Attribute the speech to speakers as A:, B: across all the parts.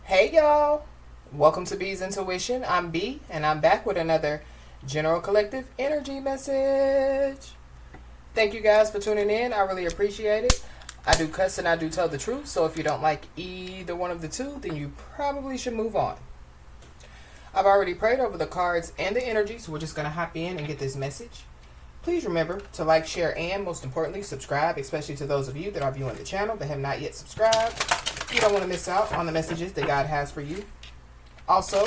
A: Hey y'all, welcome to B's Intuition. I'm B and I'm back with another General Collective Energy message. Thank you guys for tuning in. I really appreciate it. I do cuss and I do tell the truth, so if you don't like either one of the two, then you probably should move on. I've already prayed over the cards and the energy, so we're just going to hop in and get this message. Please remember to like, share, and most importantly, subscribe, especially to those of you that are viewing the channel that have not yet subscribed. You don't want to miss out on the messages that God has for you. Also,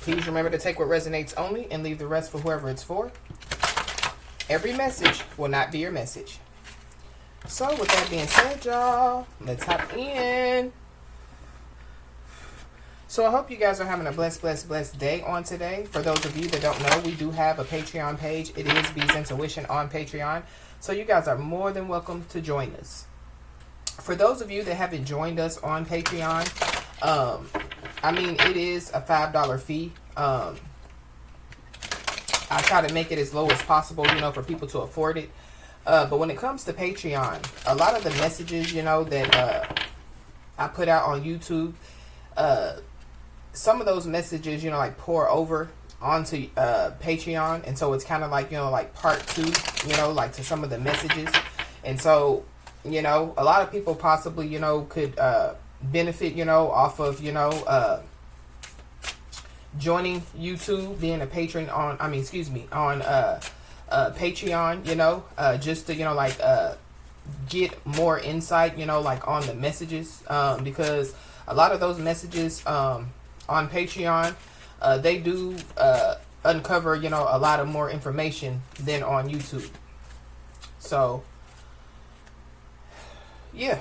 A: please remember to take what resonates only and leave the rest for whoever it's for. Every message will not be your message. So, with that being said, y'all, let's hop in. So, I hope you guys are having a blessed day on today. For those of you that don't know, we do have a Patreon page. It is B's Intuition on Patreon. So, you guys are more than welcome to join us. For those of you that haven't joined us on Patreon, it is a $5 fee. I try to make it as low as possible, for people to afford it. But when it comes to Patreon, a lot of the messages, that I put out on YouTube, some of those messages, pour over onto Patreon. And so it's kind of like, like part two, to some of the messages. And so, a lot of people possibly, could benefit, off of, joining YouTube, being a patron on, on Patreon, just to, get more insight, on the messages, because a lot of those messages on Patreon, they do uncover, a lot of more information than on YouTube. So, yeah.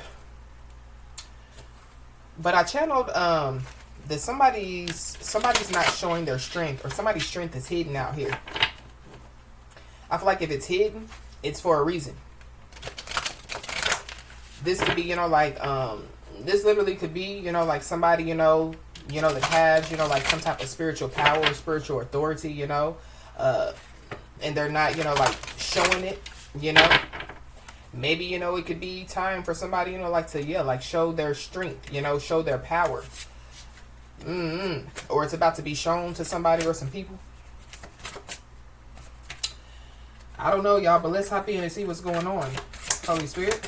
A: But I channeled that somebody's not showing their strength, or somebody's strength is hidden out here. I feel like if it's hidden, it's for a reason. This could be, this literally could be, like somebody, that has, like some type of spiritual power or spiritual authority, and they're not, like showing it, Maybe, it could be time for somebody, to, show their strength, show their power. Or it's about to be shown to somebody or some people. I don't know, y'all, but let's hop in and see what's going on. Holy Spirit.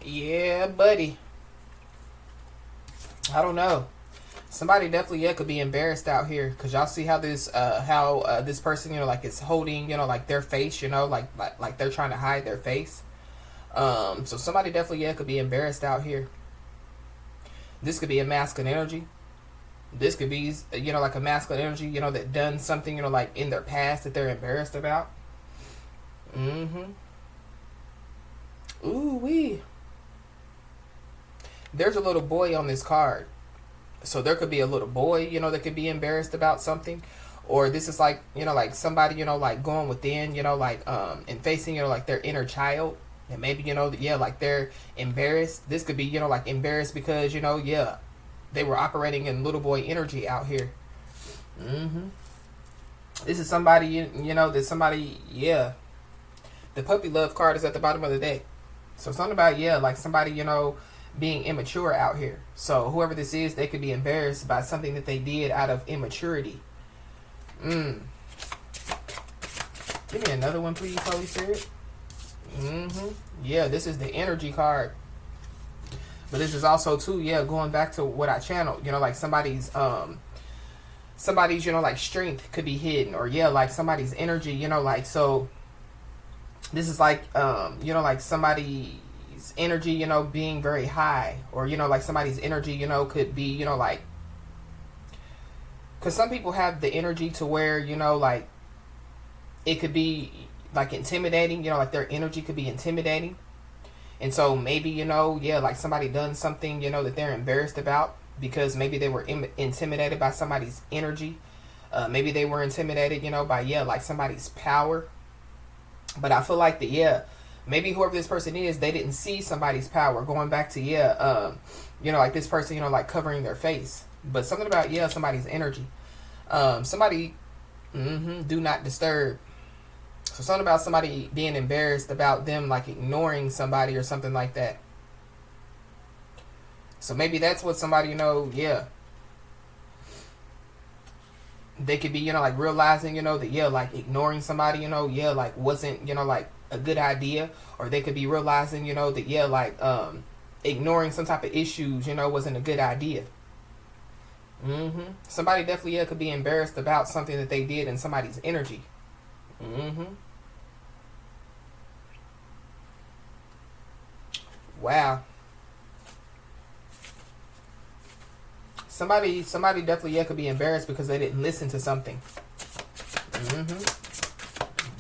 A: Yeah, buddy. I don't know. Somebody definitely could be embarrassed out here, because y'all see how this this person is holding their face, like they're trying to hide their face. So somebody definitely could be embarrassed out here. This could be a masculine energy. This could be like a masculine energy that done something in their past that they're embarrassed about. Ooh wee. There's a little boy on this card. So there could be a little boy, that could be embarrassed about something. Or this is like, like somebody, like going within, and facing, like their inner child. And maybe, like they're embarrassed. This could be, like embarrassed because, they were operating in little boy energy out here. This is somebody, that somebody, The puppy love card is at the bottom of the deck. So something about, like somebody, being immature out here. So whoever this is, they could be embarrassed by something that they did out of immaturity. Give me another one, please, Holy Spirit. Yeah, this is the energy card. But this is also too, going back to what I channeled, like somebody's like strength could be hidden, or like somebody's energy, so this is like like somebody's energy, being very high, or like somebody's energy, could be, like, because some people have the energy to where, like it could be like intimidating, like their energy could be intimidating. And so maybe, like somebody done something, that they're embarrassed about, because maybe they were intimidated by somebody's energy. Maybe they were intimidated, by, like somebody's power. But I feel like maybe whoever this person is, they didn't see somebody's power. Going back to, like this person, like covering their face. But something about, somebody's energy. Somebody, do not disturb. So something about somebody being embarrassed about them, like ignoring somebody or something like that. So maybe that's what somebody, they could be, like realizing, that, like ignoring somebody, like wasn't, like a good idea. Or they could be realizing, that, like ignoring some type of issues, wasn't a good idea. Somebody definitely, could be embarrassed about something that they did in somebody's energy. Wow. Somebody definitely, could be embarrassed because they didn't listen to something.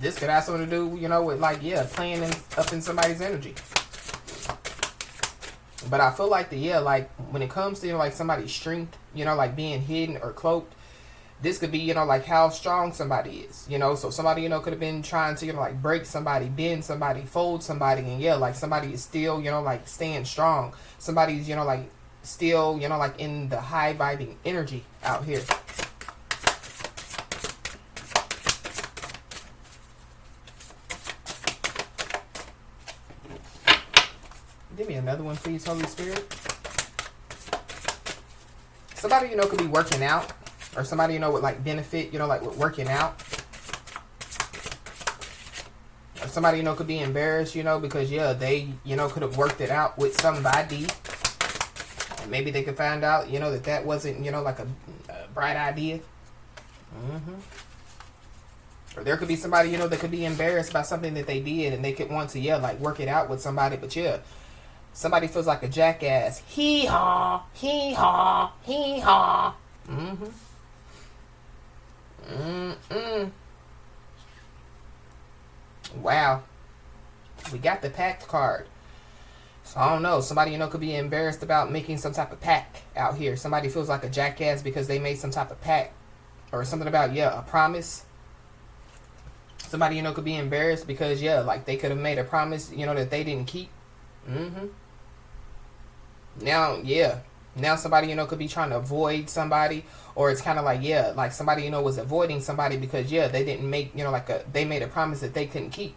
A: This could have something to do, with like, playing up in somebody's energy. But I feel like like when it comes to, like somebody's strength, like being hidden or cloaked, this could be, like how strong somebody is, so somebody, could have been trying to, like break somebody, bend somebody, fold somebody, and like somebody is still, like staying strong. Somebody's, like still, like in the high vibing energy out here. Give me another one, please, Holy Spirit. Somebody, could be working out. Or somebody, would like benefit, like with working out. Or somebody, could be embarrassed, because, they, could have worked it out with somebody. And maybe they could find out, that wasn't, like a bright idea. Or there could be somebody, that could be embarrassed by something that they did. And they could want to, like work it out with somebody. But, somebody feels like a jackass. Hee-haw, hee-haw, hee-haw. Wow. We got the pact card. So I don't know. Somebody, could be embarrassed about making some type of pact out here. Somebody feels like a jackass because they made some type of pact. Or something about, a promise. Somebody, could be embarrassed because, like they could have made a promise, that they didn't keep. Now somebody, could be trying to avoid somebody. Or it's kind of like, like somebody, was avoiding somebody because, they didn't make, they made a promise that they couldn't keep.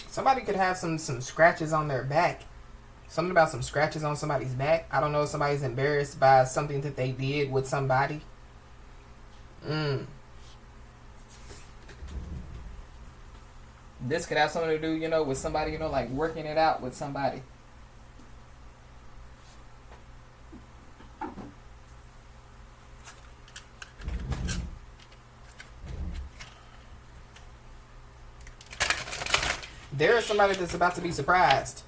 A: Somebody could have some scratches on their back. Something about some scratches on somebody's back. I don't know if somebody's embarrassed by something that they did with somebody. This could have something to do, with somebody, like working it out with somebody. There is somebody that's about to be surprised.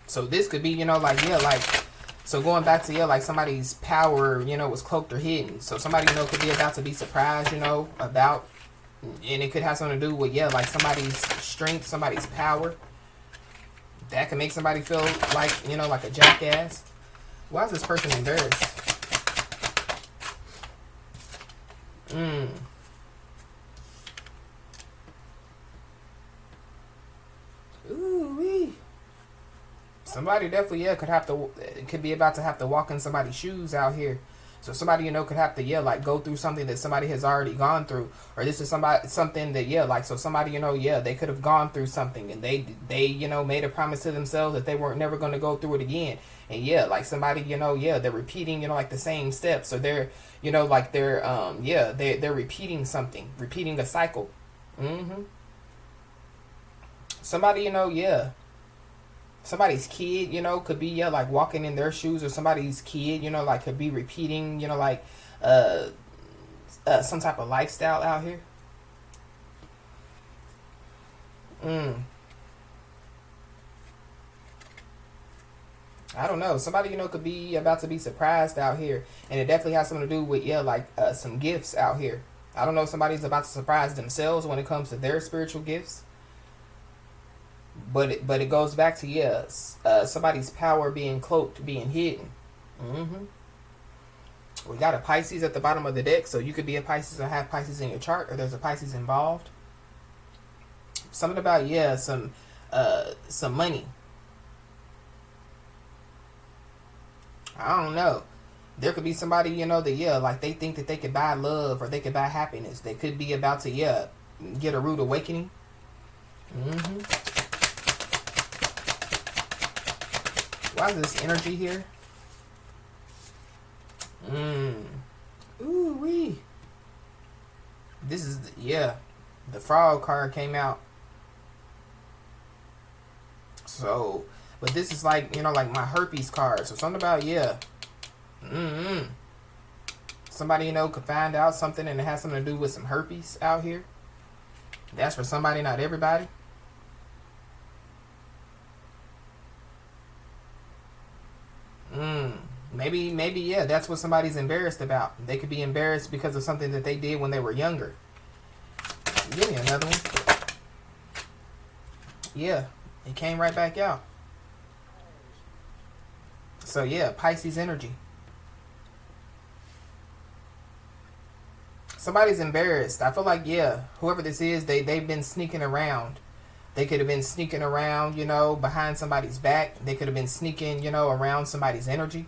A: So this could be, so going back to, like somebody's power, was cloaked or hidden. So somebody, could be about to be surprised, about. And it could have something to do with, like somebody's strength, somebody's power. That could make somebody feel like, like a jackass. Why is this person embarrassed? Ooh-wee. Somebody definitely, could be about to have to walk in somebody's shoes out here. So somebody, could have to, like go through something that somebody has already gone through. Or this is something that, like, so somebody, they could have gone through something. And they made a promise to themselves that they weren't never going to go through it again. And, like somebody, they're repeating, like the same steps. So they're, like they're repeating something. Repeating a cycle. Somebody, somebody's kid, could be, like walking in their shoes, or somebody's kid, like could be repeating, like, some type of lifestyle out here. I don't know. Somebody, could be about to be surprised out here. And it definitely has something to do with, some gifts out here. I don't know if somebody's about to surprise themselves when it comes to their spiritual gifts. But it goes back to, somebody's power being cloaked, being hidden. We got a Pisces at the bottom of the deck, so you could be a Pisces or have Pisces in your chart, or there's a Pisces involved. Something about, yeah, some money. I don't know. There could be somebody, you know, that, yeah, like they think that they could buy love or they could buy happiness. They could be about to, yeah, get a rude awakening. Why is this energy here? Ooh wee. This is, yeah, the frog card came out. So, but this is like, you know, like my herpes card. So something about, yeah. Somebody, you know, could find out something and it has something to do with some herpes out here. That's for somebody, not everybody. Maybe, yeah, that's what somebody's embarrassed about. They could be embarrassed because of something that they did when they were younger. Give me another one. Yeah, it came right back out. So, yeah, Pisces energy. Somebody's embarrassed. I feel like, yeah, whoever this is, they've been sneaking around. They could have been sneaking around, you know, behind somebody's back. They could have been sneaking, you know, around somebody's energy.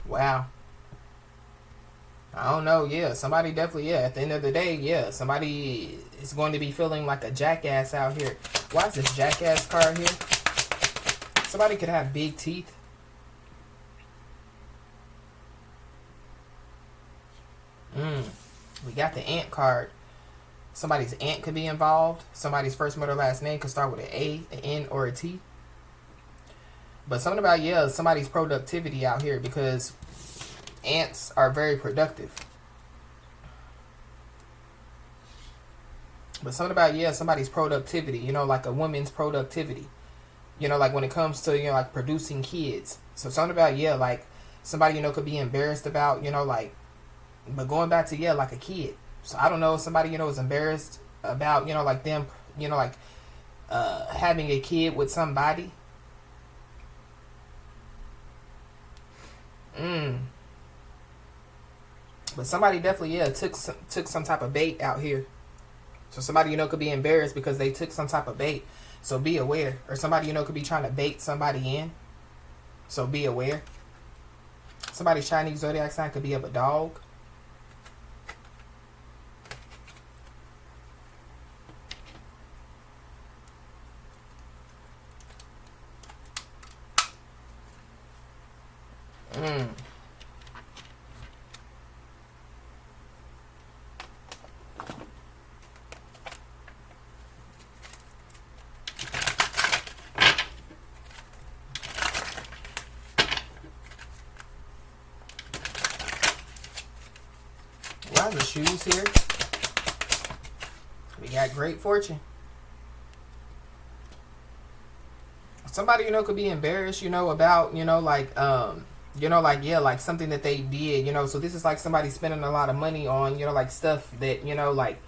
A: Wow. I don't know, yeah. Somebody definitely, yeah. At the end of the day, yeah. Somebody is going to be feeling like a jackass out here. Why is this jackass card here? Somebody could have big teeth. We got the ant card. Somebody's aunt could be involved. Somebody's first, middle, last name could start with an A, an N, or a T. But something about, yeah, somebody's productivity out here, because ants are very productive. But something about, yeah, somebody's productivity, you know, like a woman's productivity. You know, like when it comes to, you know, like producing kids. So something about, yeah, like somebody, you know, could be embarrassed about, you know, like, but going back to, yeah, like a kid. So I don't know, somebody, you know, is embarrassed about, you know, like them, you know, like having a kid with somebody. But somebody definitely, yeah, took some type of bait out here. So somebody, you know, could be embarrassed because they took some type of bait. So be aware. Or somebody, you know, could be trying to bait somebody in. So be aware. Somebody's Chinese zodiac sign could be of a dog. Why the shoes here? We got great fortune. Somebody, you know, could be embarrassed, you know, about, you know, like, you know, like, yeah, like something that they did, you know. So this is like somebody spending a lot of money on, you know, like stuff that, you know, like,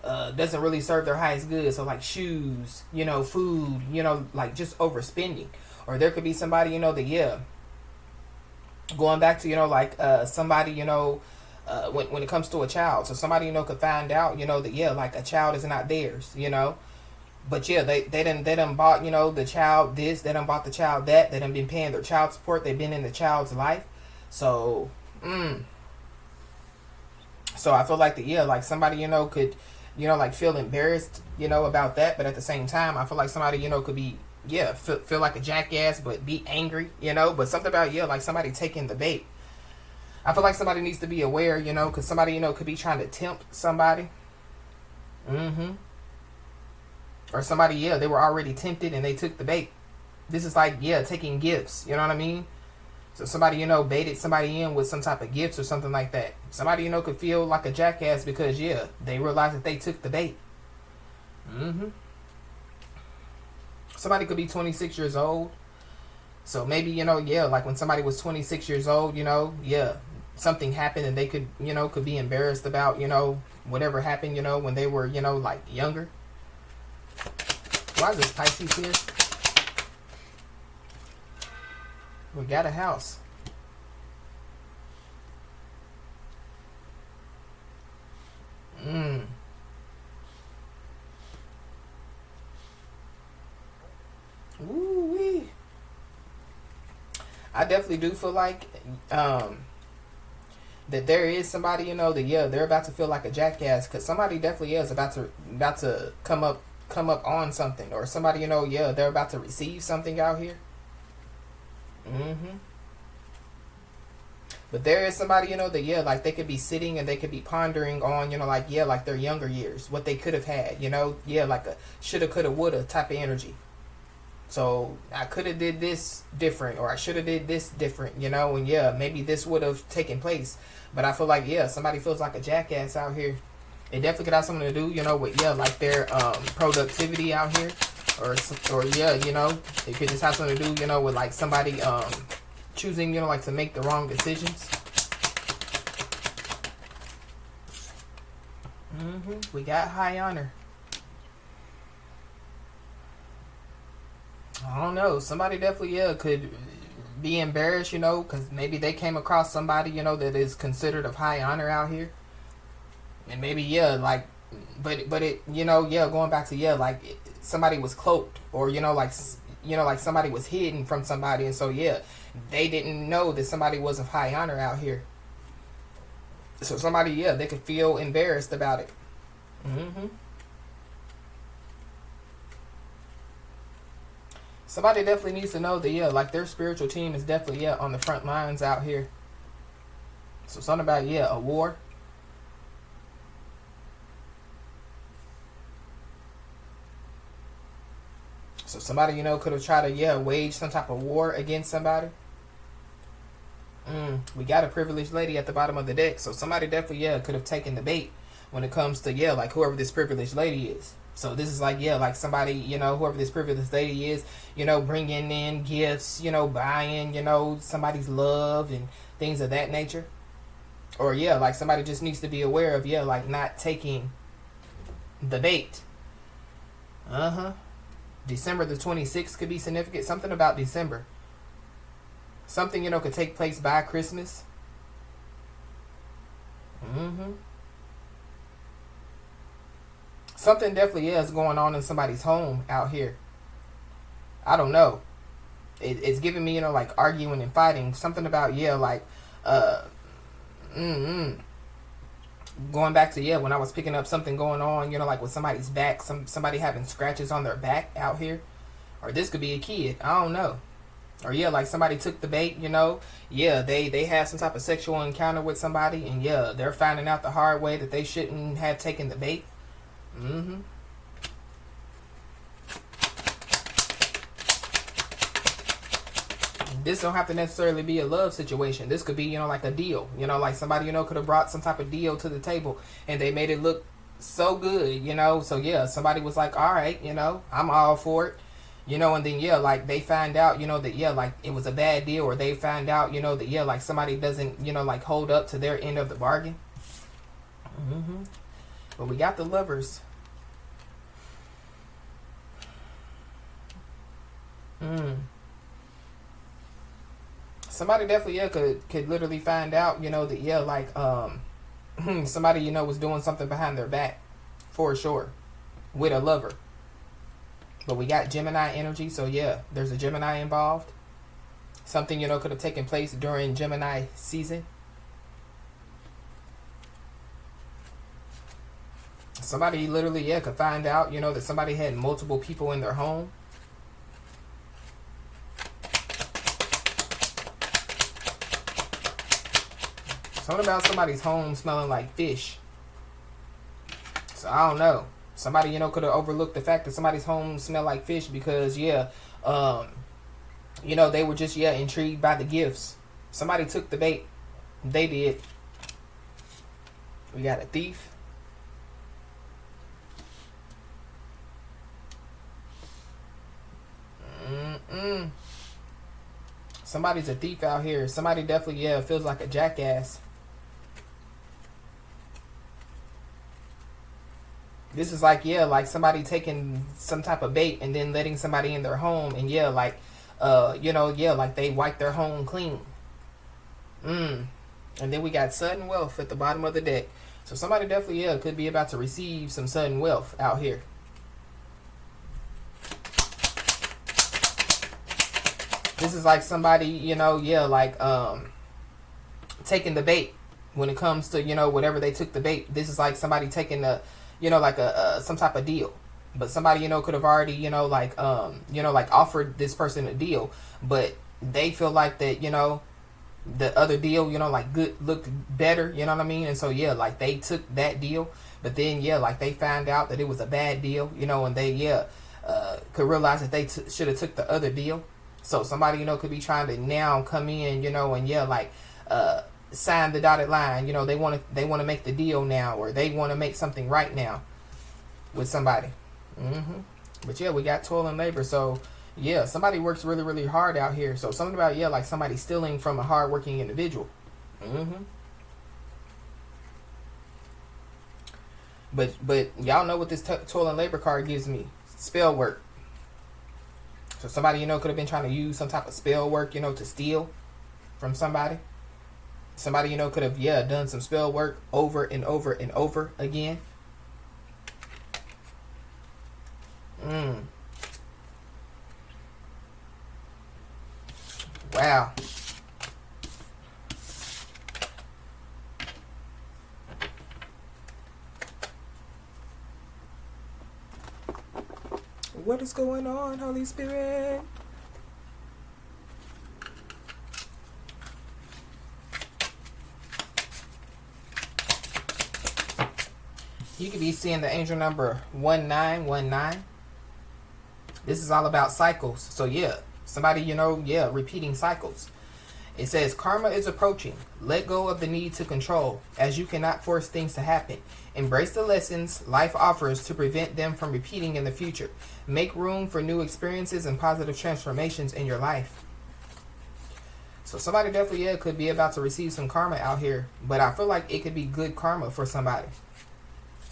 A: doesn't really serve their highest good. So like shoes, you know, food, you know, like just overspending. Or there could be somebody, you know, that, yeah, going back to, you know, like somebody, you know, when it comes to a child. So somebody, you know, could find out, you know, that, yeah, like a child is not theirs, you know. But yeah, they done bought, you know, the child this, they done bought the child that, they done been paying their child support, they've been in the child's life. So, so I feel like that, yeah, like somebody, you know, could, you know, like feel embarrassed, you know, about that. But at the same time, I feel like somebody, you know, could be, yeah, feel like a jackass, but be angry, you know. But something about, yeah, like somebody taking the bait. I feel like somebody needs to be aware, you know, because somebody, you know, could be trying to tempt somebody. Or somebody, yeah, they were already tempted and they took the bait. This is like, yeah, taking gifts, you know what I mean? So somebody, you know, baited somebody in with some type of gifts or something like that. Somebody, you know, could feel like a jackass because, yeah, they realized that they took the bait. Somebody could be 26 years old. So maybe, you know, yeah, like when somebody was 26 years old, you know, yeah, something happened and they could, you know, could be embarrassed about, you know, whatever happened, you know, when they were, you know, like younger. Why is this Pisces here? We got a house. Mm. Ooh-wee. I definitely do feel like that there is somebody, that they're about to feel like a jackass, because somebody definitely is about to come up on something, or somebody, they're about to receive something out here. Mm-hmm. But there is somebody, that like they could be sitting and they could be pondering on, like their younger years, what they could have had, like a shoulda, coulda, woulda type of energy. So I could have did this different, or I should have did this different, and maybe this would have taken place. But I feel like, somebody feels like a jackass out here. It definitely could have something to do, with like their productivity out here, or it could just have something to do, with like somebody choosing, like to make the wrong decisions. We got high honor. I don't know. Somebody definitely, could be embarrassed, because maybe they came across somebody, that is considered of high honor out here. And maybe, like, but it, going back to, like, somebody was cloaked, or, like somebody was hidden from somebody. And so, they didn't know that somebody was of high honor out here. So somebody, they could feel embarrassed about it. Mm-hmm. Somebody definitely needs to know that, like their spiritual team is definitely, on the front lines out here. So something about, a war. So somebody, could have tried to, wage some type of war against somebody. We got a privileged lady at the bottom of the deck. So somebody definitely, could have taken the bait when it comes to, like whoever this privileged lady is. So this is like, like somebody, whoever this privileged lady is, bringing in gifts, buying, somebody's love and things of that nature. Or, like somebody just needs to be aware of, like not taking the bait. December the 26th could be significant. Something about December. Something, could take place by Christmas. Something definitely is going on in somebody's home out here. I don't know. It's giving me, like arguing and fighting. Something about, like, going back to, when I was picking up something going on, like with somebody's back, somebody having scratches on their back out here. Or this could be a kid. I don't know. Or, like somebody took the bait, they had some type of sexual encounter with somebody, and, they're finding out the hard way that they shouldn't have taken the bait. This don't have to necessarily be a love situation. This could be, like a deal. Like somebody, could have brought some type of deal to the table, and they made it look so good, So, somebody was like, all right, I'm all for it. And then, like they find out, that, like it was a bad deal, or they find out, that, like somebody doesn't, like hold up to their end of the bargain. But we got the lovers. Somebody definitely, could literally find out, that, like, somebody, was doing something behind their back, for sure, with a lover. But we got Gemini energy, so there's a Gemini involved. Something, could have taken place during Gemini season. Somebody literally, could find out, that somebody had multiple people in their home. Something about somebody's home smelling like fish. So I don't know. Somebody, could have overlooked the fact that somebody's home smelled like fish because, they were just, intrigued by the gifts. Somebody took the bait. They did. We got a thief. Somebody's a thief out here. Somebody definitely, feels like a jackass. This is like, like somebody taking some type of bait and then letting somebody in their home and, like, like they wipe their home clean. And then we got sudden wealth at the bottom of the deck. So somebody definitely, could be about to receive some sudden wealth out here. This is like somebody, taking the bait when it comes to, whatever they took the bait. This is like somebody taking some type of deal. But somebody, could have already, offered this person a deal, but they feel like that, the other deal, good looked better, you know what I mean? And so, like they took that deal, but then, like they found out that it was a bad deal, and they, could realize that they should have took the other deal. So somebody, could be trying to now come in, and sign the dotted line. They want to make the deal now, or they want to make something right now with somebody. But we got toil and labor. So somebody works really, really hard out here. So something about like somebody stealing from a hard-working individual. But y'all know what this toil and labor card gives me: spell work. So somebody, could have been trying to use some type of spell work, to steal from somebody. Somebody, could have, done some spell work over and over and over again. Wow. What is going on, Holy Spirit? You could be seeing the angel number 1919. This is all about cycles. So somebody, repeating cycles. It says, karma is approaching. Let go of the need to control, as you cannot force things to happen. Embrace the lessons life offers to prevent them from repeating in the future. Make room for new experiences and positive transformations in your life. So somebody definitely, could be about to receive some karma out here. But I feel like it could be good karma for somebody.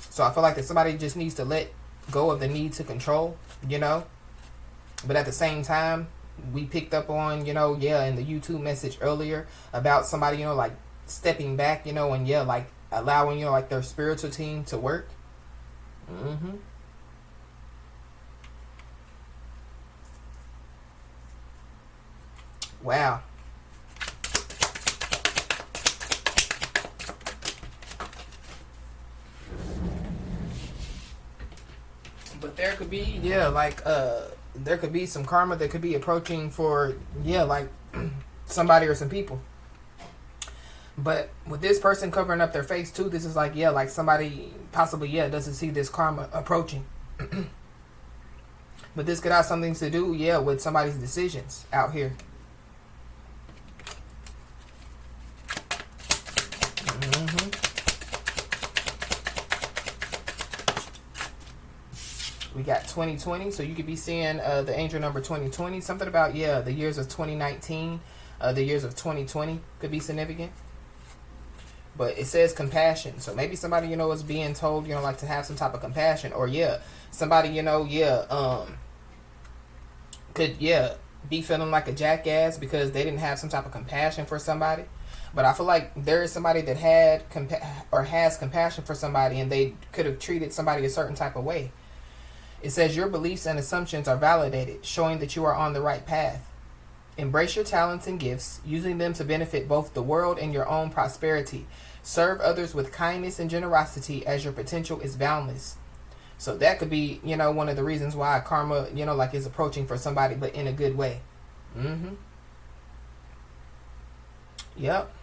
A: So I feel like that somebody just needs to let go of the need to control, But at the same time, we picked up on, in the YouTube message earlier about somebody, like stepping back, and like allowing, like their spiritual team to work. Wow. But there could be, there could be some karma that could be approaching for, somebody or some people. But with this person covering up their face too, this is like, like somebody possibly, doesn't see this karma approaching. But this could have something to do, with somebody's decisions out here. We got 2020, so you could be seeing the angel number 2020. Something about, the years of 2019, the years of 2020 could be significant. But it says compassion. So maybe somebody, is being told, like to have some type of compassion. Or, somebody, could, be feeling like a jackass because they didn't have some type of compassion for somebody. But I feel like there is somebody that had has compassion for somebody, and they could have treated somebody a certain type of way. It says your beliefs and assumptions are validated, showing that you are on the right path. Embrace your talents and gifts, using them to benefit both the world and your own prosperity. Serve others with kindness and generosity, as your potential is boundless. So that could be, one of the reasons why karma, is approaching for somebody, but in a good way. Yep.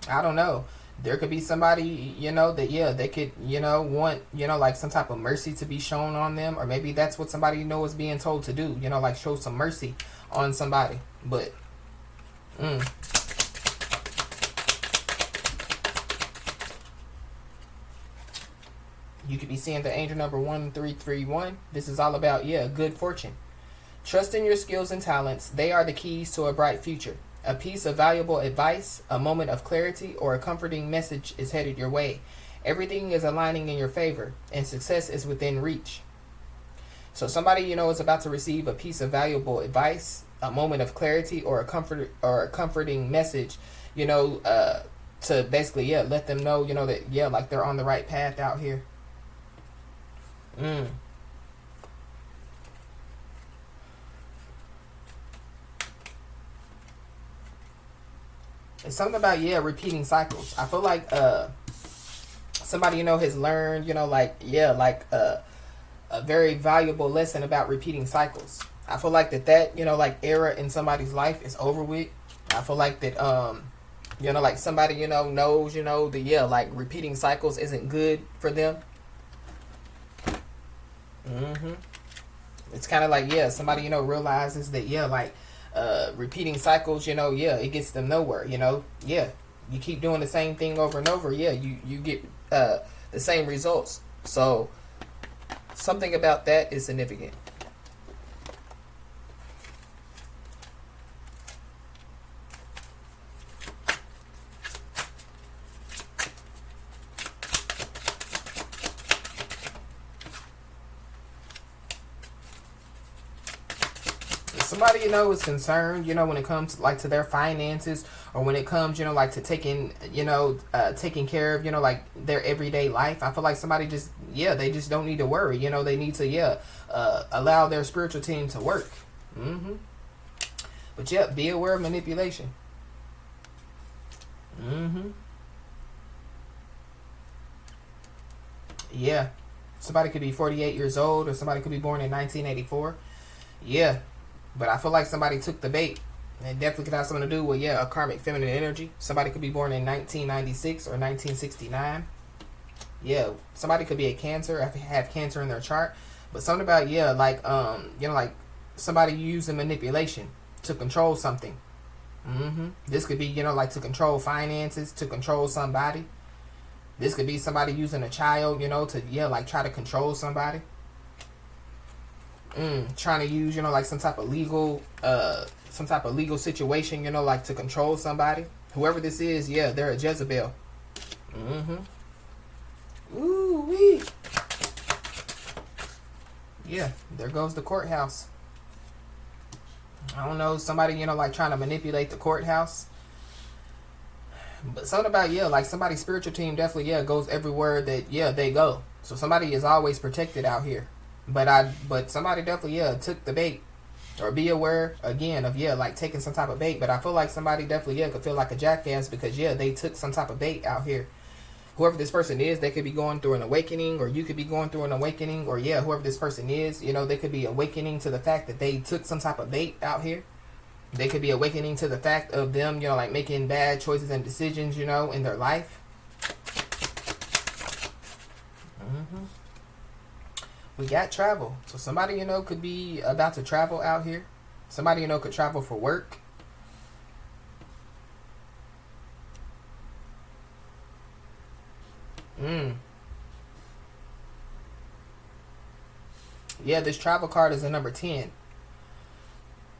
A: I don't know. There could be somebody, that, they could, want, like some type of mercy to be shown on them. Or maybe that's what somebody, is being told to do, like show some mercy on somebody. But, you could be seeing the angel number 1331. This is all about, good fortune. Trust in your skills and talents. They are the keys to a bright future. A piece of valuable advice, a moment of clarity, or a comforting message is headed your way. Everything is aligning in your favor, and success is within reach. So somebody, is about to receive a piece of valuable advice, a moment of clarity, or a comforting message, to basically, let them know, that, like they're on the right path out here. Mm. It's something about, repeating cycles. I feel like somebody, has learned, a very valuable lesson about repeating cycles. I feel like that like era in somebody's life is over with. I feel like that like somebody knows the like repeating cycles isn't good for them. Mhm. It's kind of like somebody realizes that like repeating cycles it gets them nowhere. You keep doing the same thing over and over. You get the same results. So something about that is significant. Somebody is concerned when it comes like to their finances, or when it comes like to taking taking care of like their everyday life. I feel like somebody just they just don't need to worry. They need to allow their spiritual team to work. Hmm. But be aware of manipulation. Hmm. Yeah, somebody could be 48 years old, or somebody could be born in 1984. Yeah, but I feel like somebody took the bait. It definitely could have something to do with a karmic feminine energy. Somebody could be born in 1996 or 1969. Yeah, somebody could be a Cancer, have Cancer in their chart. But something about like somebody using manipulation to control something. This could be like to control finances, to control somebody. This could be somebody using a child to like try to control somebody. Trying to use like some type of legal situation like to control somebody. Whoever this is, they're a Jezebel. Ooh wee. Yeah, there goes the courthouse. I don't know, somebody like trying to manipulate the courthouse. But something about like somebody's spiritual team definitely goes everywhere that they go. So somebody is always protected out here. But somebody definitely took the bait. Or be aware again of like taking some type of bait. But I feel like somebody definitely could feel like a jackass because they took some type of bait out here. Whoever this person is, they could be going through an awakening, or you could be going through an awakening, or whoever this person is, they could be awakening to the fact that they took some type of bait out here. They could be awakening to the fact of them, like making bad choices and decisions, in their life. We got travel. So somebody, could be about to travel out here. Somebody, could travel for work. Yeah, this travel card is a number 10.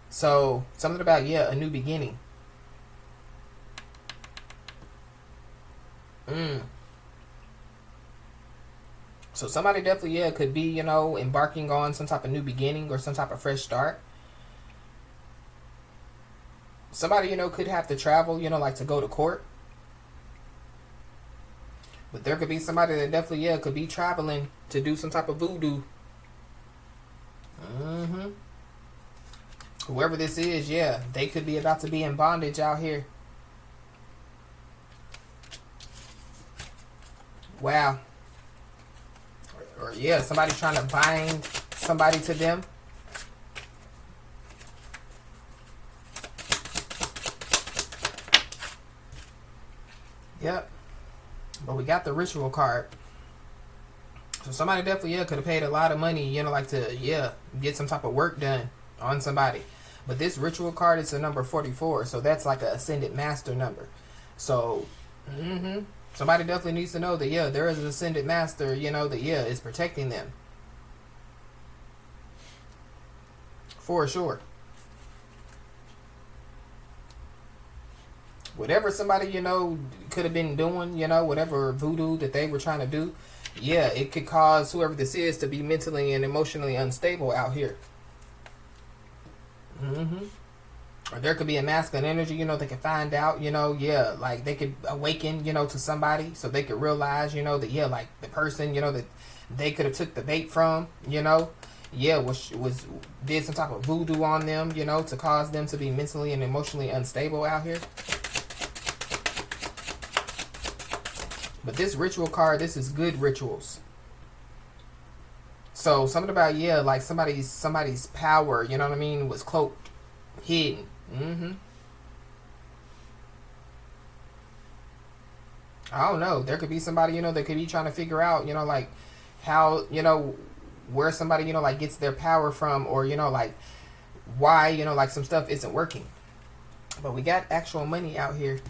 A: So something about, a new beginning. So somebody definitely, could be, embarking on some type of new beginning or some type of fresh start. Somebody, could have to travel, like to go to court. But there could be somebody that definitely, could be traveling to do some type of voodoo. Whoever this is, they could be about to be in bondage out here. Wow. Or somebody trying to bind somebody to them. Yep. But we got the ritual card. So somebody definitely could have paid a lot of money, like to get some type of work done on somebody. But this ritual card is a number 44, so that's like an ascended master number. So somebody definitely needs to know that there is an ascended master, that is protecting them. For sure. Whatever somebody, could have been doing, whatever voodoo that they were trying to do, yeah, it could cause whoever this is to be mentally and emotionally unstable out here. Mm-hmm. Or there could be a masculine energy, they could find out, yeah, like they could awaken, to somebody so they could realize, that, yeah, like the person, that they could have took the bait from, yeah, was did some type of voodoo on them, to cause them to be mentally and emotionally unstable out here. But this ritual card, this is good rituals. So something about, yeah, like somebody's power, you know what I mean, was cloaked, hidden. Mm-hmm. I don't know. There could be somebody, that could be trying to figure out, like how, where somebody, like gets their power from, or, like why, like some stuff isn't working. But we got actual money out here.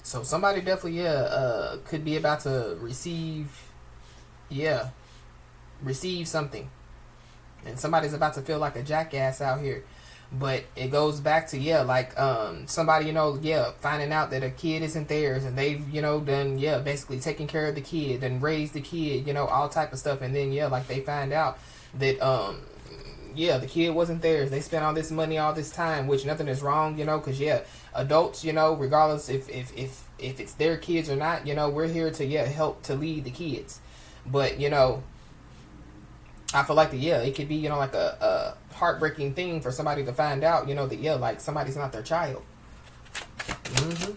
A: So somebody definitely, yeah, could be about to receive something. And somebody's about to feel like a jackass out here. But it goes back to, yeah, like somebody, yeah, finding out that a kid isn't theirs, and they've, done, yeah, basically taking care of the kid and raised the kid, all type of stuff. And then, yeah, like they find out that, yeah, the kid wasn't theirs. They spent all this money, all this time, which nothing is wrong, because, yeah, adults, regardless if it's their kids or not, we're here to, yeah, help to lead the kids. But, I feel like it could be, like a heartbreaking thing for somebody to find out, that, yeah, like somebody's not their child. Mm-hmm.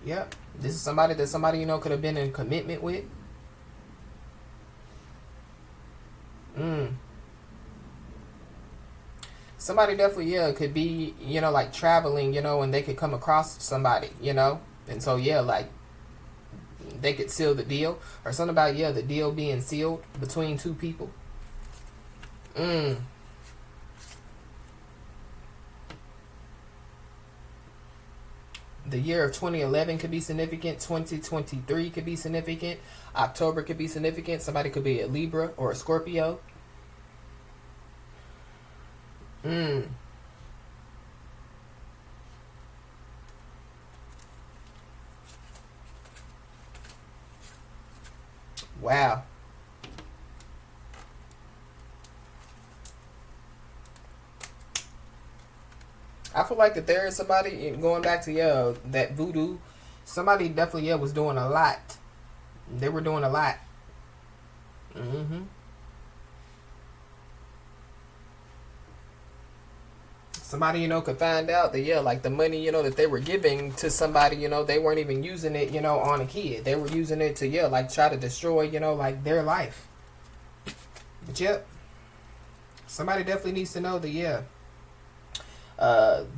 A: Yep. This is somebody that somebody, could have been in commitment with. Somebody definitely, yeah, could be, like traveling, and they could come across somebody, and so, yeah, like they could seal the deal, or something about, yeah, the deal being sealed between two people. The year of 2011 could be significant. 2023 could be significant. October could be significant. Somebody could be a Libra or a Scorpio. Wow. I feel like that there is somebody, going back to, yeah, that voodoo. Somebody definitely, yeah, was doing a lot. They were doing a lot. Mm-hmm. Somebody, could find out that, yeah, like the money, that they were giving to somebody, they weren't even using it, on a kid. They were using it to, yeah, like try to destroy, like their life. But, yep. Somebody definitely needs to know that, yeah,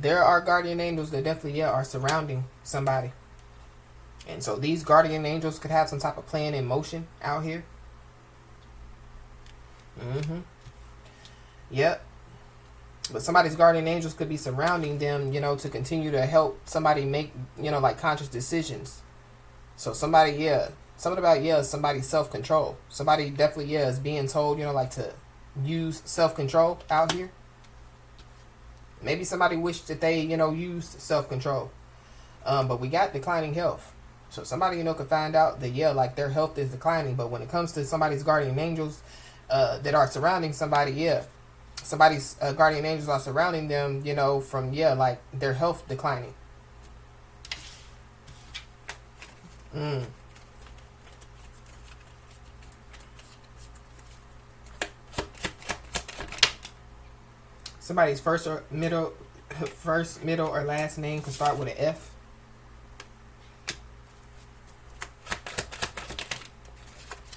A: there are guardian angels that definitely, yeah, are surrounding somebody. And so these guardian angels could have some type of plan in motion out here. Mm-hmm. Yep. But somebody's guardian angels could be surrounding them, to continue to help somebody make, like conscious decisions. So somebody, yeah, something about, yeah, somebody's self-control. Somebody definitely, yeah, is being told, like to use self-control out here. Maybe somebody wished that they, used self-control. But we got declining health. So somebody, could find out that, yeah, like their health is declining. But when it comes to somebody's guardian angels that are surrounding somebody, yeah, somebody's guardian angels are surrounding them, from, yeah, like their health declining. Somebody's first, middle, or last name can start with an F.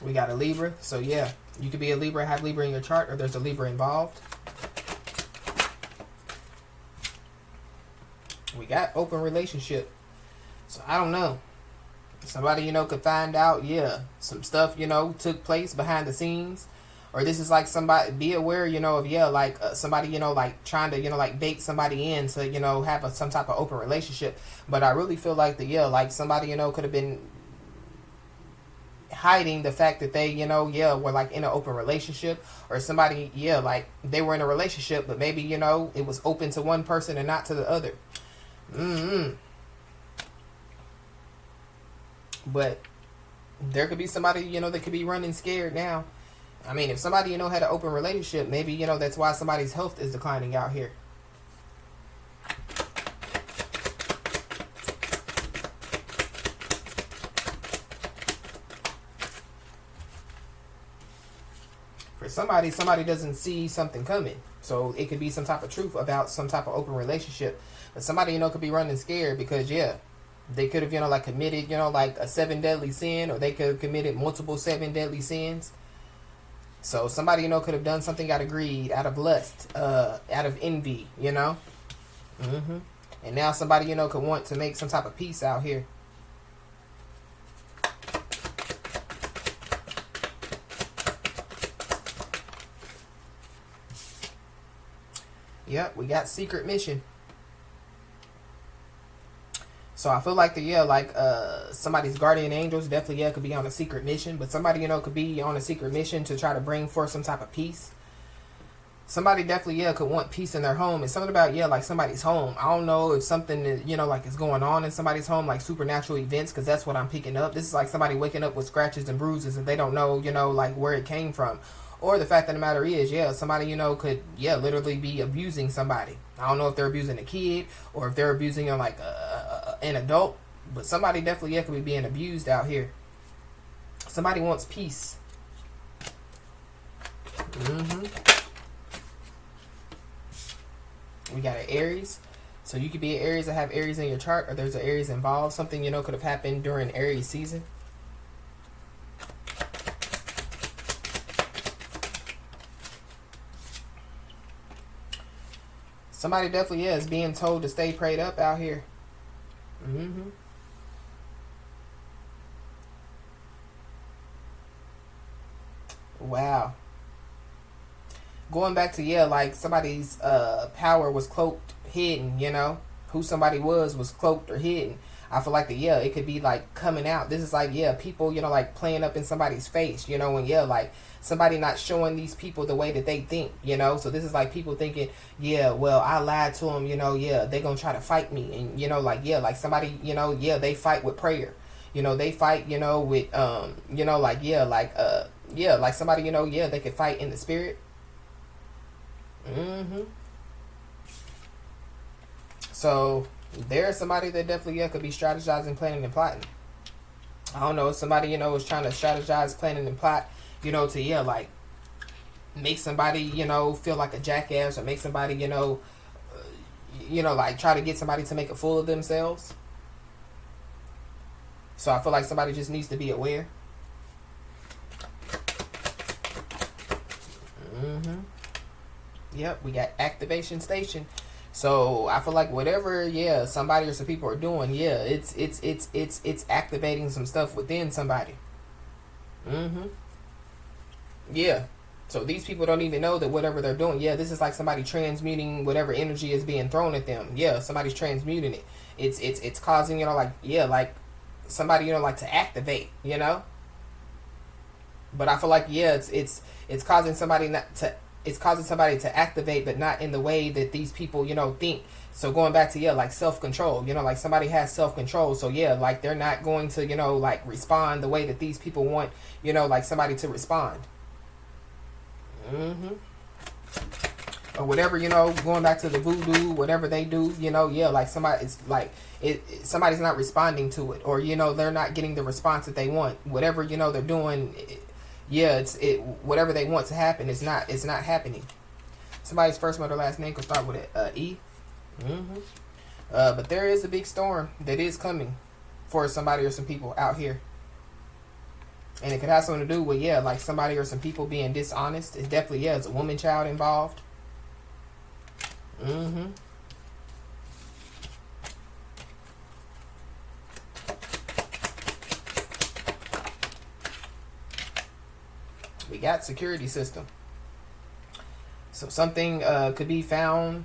A: We got a Libra. So, yeah, you could be a Libra, have Libra in your chart, or there's a Libra involved. We got open relationship. So, I don't know. Somebody, could find out, yeah, some stuff, took place behind the scenes. Or this is like somebody, be aware, of, yeah, like somebody, like trying to, like bait somebody in to, have some type of open relationship. But I really feel like that, yeah, like somebody, could have been hiding the fact that they, yeah, were like in an open relationship. Or somebody, yeah, like they were in a relationship, but maybe, it was open to one person and not to the other. But There could be somebody, that could be running scared now. I mean, if somebody, had an open relationship, maybe, that's why somebody's health is declining out here. For somebody doesn't see something coming. So it could be some type of truth about some type of open relationship. But somebody, could be running scared because, they could have, like committed, like a 7 deadly sin, or they could have committed multiple 7 deadly sins. So somebody, could have done something out of greed, out of lust, out of envy, And now somebody, could want to make some type of peace out here. Yep, we got secret mission. So I feel like somebody's guardian angels definitely could be on a secret mission, but somebody could be on a secret mission to try to bring forth some type of peace. Somebody definitely could want peace in their home. It's something about like somebody's home. I don't know if something is going on in somebody's home, like supernatural events, because that's what I'm picking up. This is like somebody waking up with scratches and bruises and they don't know like where it came from. Or the fact of the matter is, somebody, could, literally be abusing somebody. I don't know if they're abusing a kid or if they're abusing, like an adult. But somebody definitely, could be being abused out here. Somebody wants peace. We got an Aries. So you could be an Aries or have Aries in your chart, or there's an Aries involved. Something, could have happened during Aries season. Somebody definitely is being told to stay prayed up out here. Wow. Going back to, like somebody's power was cloaked, hidden, Who somebody was cloaked or hidden. I feel like it could be like coming out. This is like, people, like playing up in somebody's face, and like somebody not showing these people the way that they think, So this is like people thinking, well, I lied to them, they gonna try to fight me. And, like somebody, they fight with prayer. They fight, with, like somebody, they could fight in the spirit. So there's somebody that definitely could be strategizing, planning, and plotting. I don't know if somebody, is trying to strategize, planning, and plot, to, like, make somebody, feel like a jackass, or make somebody, like try to get somebody to make a fool of themselves. So I feel like somebody just needs to be aware. Yep, we got activation station. So I feel like whatever, somebody or some people are doing, it's activating some stuff within somebody. Yeah. So these people don't even know that whatever they're doing, this is like somebody transmuting whatever energy is being thrown at them. Somebody's transmuting it. It's causing, like somebody, like to activate, But I feel like, it's causing somebody it's causing somebody to activate, but not in the way that these people, think. So going back to, like self-control, like somebody has self-control. So like they're not going to, like respond the way that these people want, like somebody to respond. Or whatever, going back to the voodoo, whatever they do, like somebody, it's like somebody's not responding to it, or, they're not getting the response that they want. Whatever, they're doing, whatever they want to happen, it's not happening. Somebody's first or last name could start with an E. But there is a big storm that is coming for somebody or some people out here. And it could have something to do with, like somebody or some people being dishonest. It definitely, is a woman child involved. We got security system. So something could be found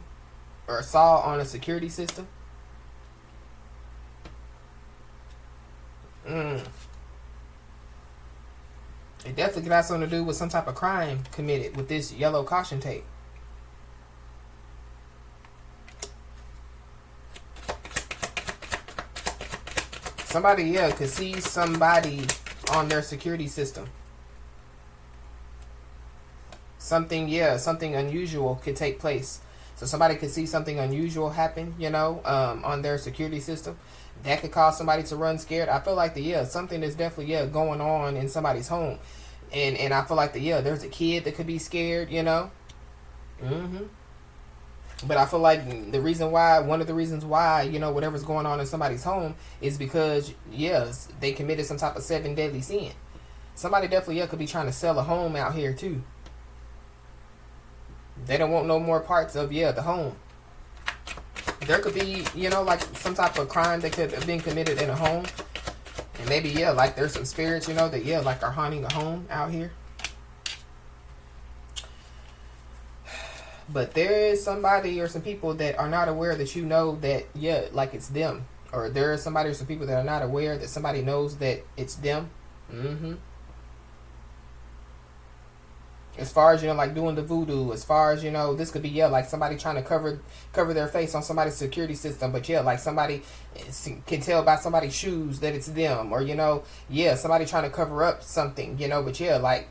A: or saw on a security system. It definitely could have something to do with some type of crime committed with this yellow caution tape. Somebody, could see somebody on their security system. Something, yeah, something unusual could take place. So somebody could see something unusual happen, on their security system. That could cause somebody to run scared. I feel like something is definitely, going on in somebody's home. And I feel like there's a kid that could be scared, But I feel like one of the reasons why, whatever's going on in somebody's home is because, yes, they committed some type of 7 deadly sin. Somebody definitely, could be trying to sell a home out here too. They don't want no more parts of, the home. There could be, like some type of crime that could have been committed in a home. And maybe, like there's some spirits, that, like are haunting a home out here. But there is somebody or some people that are not aware that that, like it's them. Or there is somebody or some people that are not aware that somebody knows that it's them. As far as, like doing the voodoo, as far as, this could be, like somebody trying to cover their face on somebody's security system. But, like somebody can tell by somebody's shoes that it's them. Or, somebody trying to cover up something, But, like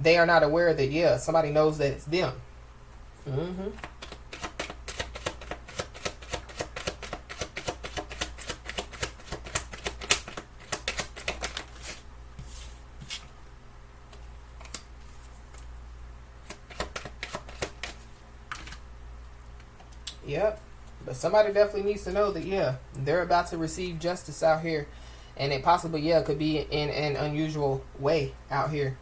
A: they are not aware that, somebody knows that it's them. Yep. But somebody definitely needs to know that, they're about to receive justice out here. And it possibly, could be in an unusual way out here.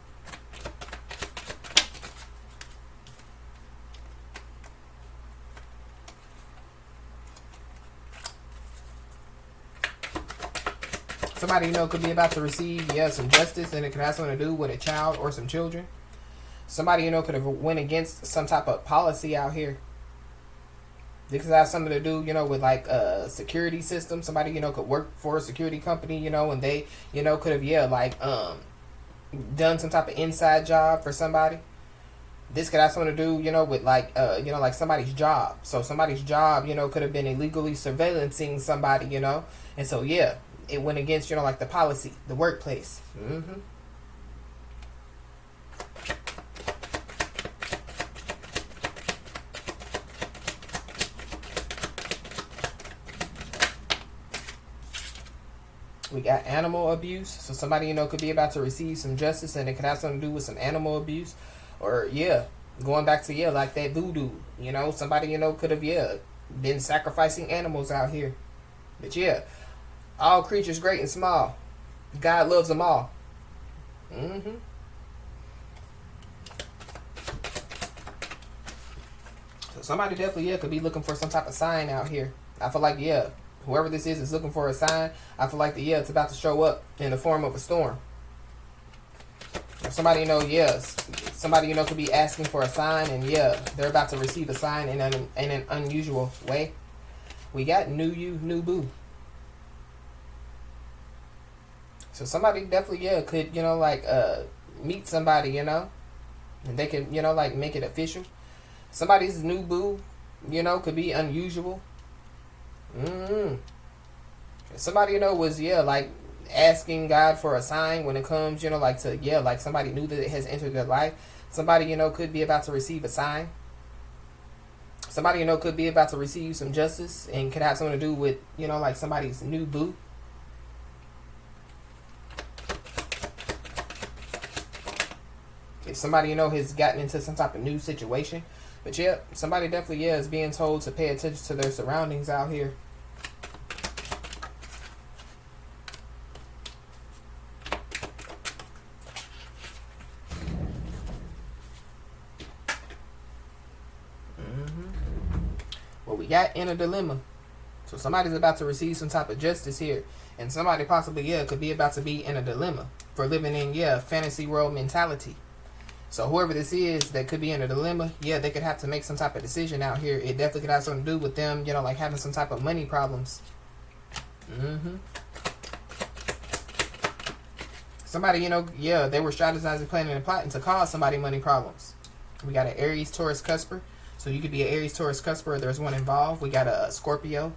A: Somebody, could be about to receive, some justice, and it could have something to do with a child or some children. Somebody, could have went against some type of policy out here. This could have something to do, with like a security system. Somebody, could work for a security company, and they, could have, done some type of inside job for somebody. This could have something to do, with like, like somebody's job. So somebody's job, could have been illegally surveillancing somebody, And so, it went against, like the policy, the workplace. We got animal abuse. So somebody, could be about to receive some justice, and it could have something to do with some animal abuse. Or, going back to, like that voodoo. Somebody, could have, been sacrificing animals out here. But, all creatures great and small. God loves them all. So somebody definitely, could be looking for some type of sign out here. I feel like, whoever this is looking for a sign. I feel like it's about to show up in the form of a storm. If somebody somebody could be asking for a sign, and they're about to receive a sign in an unusual way. We got new you, new boo. So somebody definitely could meet somebody, and they can like make it official. Somebody's new boo, could be unusual. Somebody was like asking God for a sign when it comes like to like somebody new that it has entered their life. Somebody could be about to receive a sign. Somebody could be about to receive some justice, and could have something to do with like somebody's new boo. If somebody has gotten into some type of new situation. But somebody definitely is being told to pay attention to their surroundings out here. Well, we got in a dilemma. So somebody's about to receive some type of justice here. And somebody possibly, could be about to be in a dilemma for living in, fantasy world mentality. So whoever this is that could be in a dilemma, they could have to make some type of decision out here. It definitely could have something to do with them, like having some type of money problems. Somebody, they were strategizing, planning, and plotting to cause somebody money problems. We got an Aries, Taurus, Cusper. So you could be an Aries, Taurus, Cusper. There's one involved. We got a Scorpio.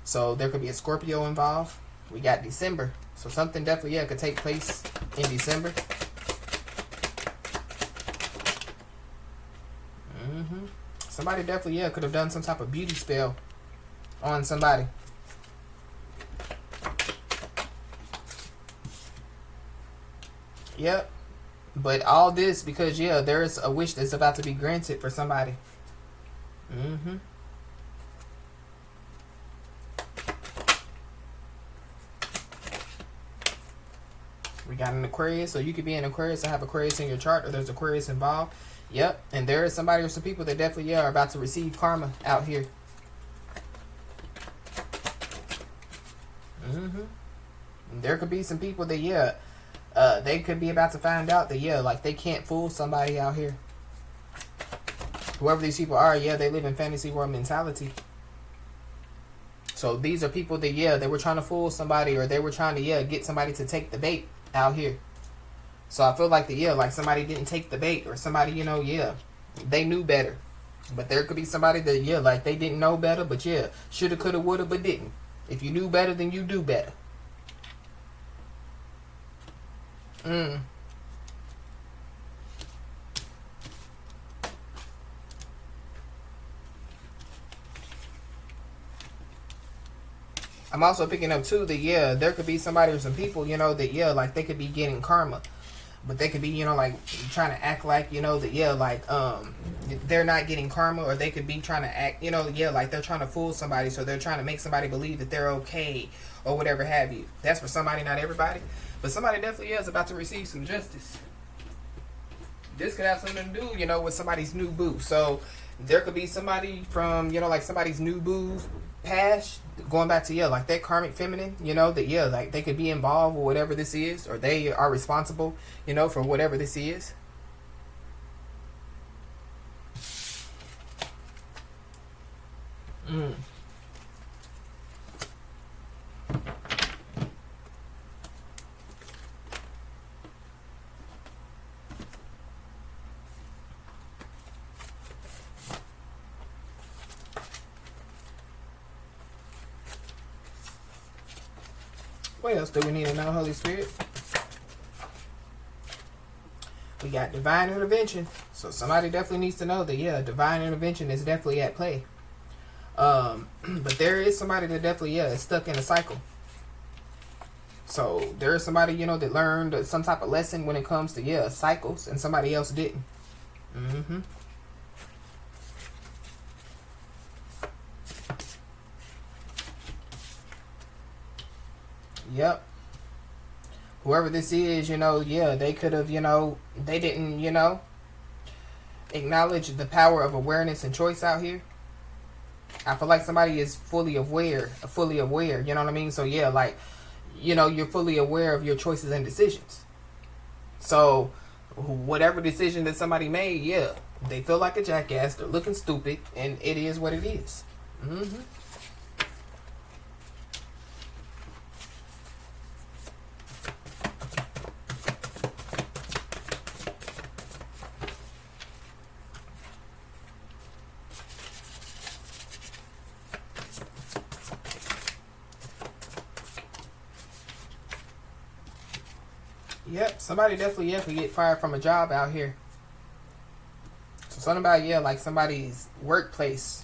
A: So there could be a Scorpio involved. We got December. So something definitely, yeah, could take place in December. Somebody definitely, yeah, could have done some type of beauty spell on somebody. Yep. But all this because, yeah, there's a wish that's about to be granted for somebody. We got an Aquarius, so you could be an Aquarius and have Aquarius in your chart, or there's Aquarius involved. Yep, and there is somebody or some people that definitely, yeah, are about to receive karma out here. There could be some people that, yeah, they could be about to find out that, yeah, like they can't fool somebody out here. Whoever these people are, yeah, they live in fantasy world mentality. So these are people that, yeah, they were trying to fool somebody, or they were trying to, yeah, get somebody to take the bait out here. So I feel like yeah, like somebody didn't take the bait, or somebody, yeah, they knew better. But there could be somebody that, yeah, like they didn't know better, but yeah, shoulda, coulda, woulda, but didn't. If you knew better, then you do better. I'm also picking up too that, yeah, there could be somebody or some people, that, yeah, like they could be getting karma. But they could be, like trying to act like, that, yeah, like they're not getting karma, or they could be trying to act, yeah, like they're trying to fool somebody, so they're trying to make somebody believe that they're okay or whatever have you. That's for somebody, not everybody. But somebody definitely is about to receive some justice. This could have something to do, with somebody's new boo. So there could be somebody from, like somebody's new boo's past, going back to, yeah, like that karmic feminine, that, yeah, like they could be involved with whatever this is, or they are responsible, for whatever this is. What else do we need to know, Holy Spirit? We got divine intervention. So somebody definitely needs to know that, yeah, divine intervention is definitely at play. But there is somebody that definitely, yeah, is stuck in a cycle. So there is somebody, that learned some type of lesson when it comes to, yeah, cycles, and somebody else didn't. Yep. Whoever this is, yeah, they could have, they didn't, acknowledge the power of awareness and choice out here. I feel like somebody is fully aware, you know what I mean? So yeah, like, you're fully aware of your choices and decisions. So whatever decision that somebody made, yeah, they feel like a jackass, they're looking stupid, and it is what it is. Yep, somebody definitely, yeah, could get fired from a job out here. So something about, yeah, like somebody's workplace,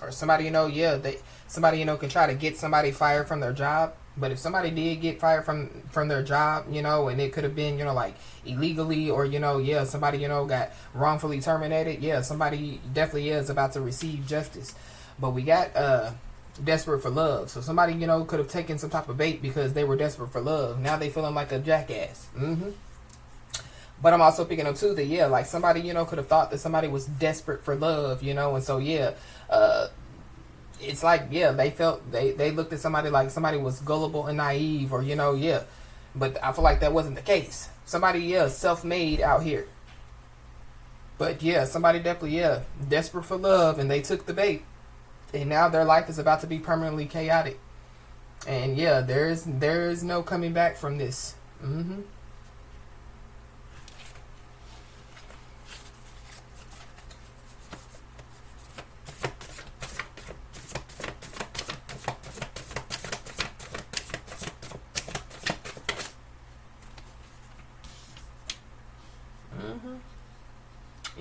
A: or somebody, yeah, somebody, can try to get somebody fired from their job. But if somebody did get fired from their job, and it could have been, like illegally, or, yeah, somebody, got wrongfully terminated, yeah, somebody definitely is about to receive justice. But we got desperate for love. So somebody, could have taken some type of bait because they were desperate for love. Now they feeling like a jackass. But I'm also picking up too that, yeah, like somebody, could have thought that somebody was desperate for love, and so, yeah, it's like, yeah, they felt, they looked at somebody like somebody was gullible and naive, or, yeah. But I feel like that wasn't the case. Somebody, yeah, self-made out here. But yeah, somebody definitely, yeah, desperate for love, and they took the bait. And now their life is about to be permanently chaotic. And yeah, there is no coming back from this.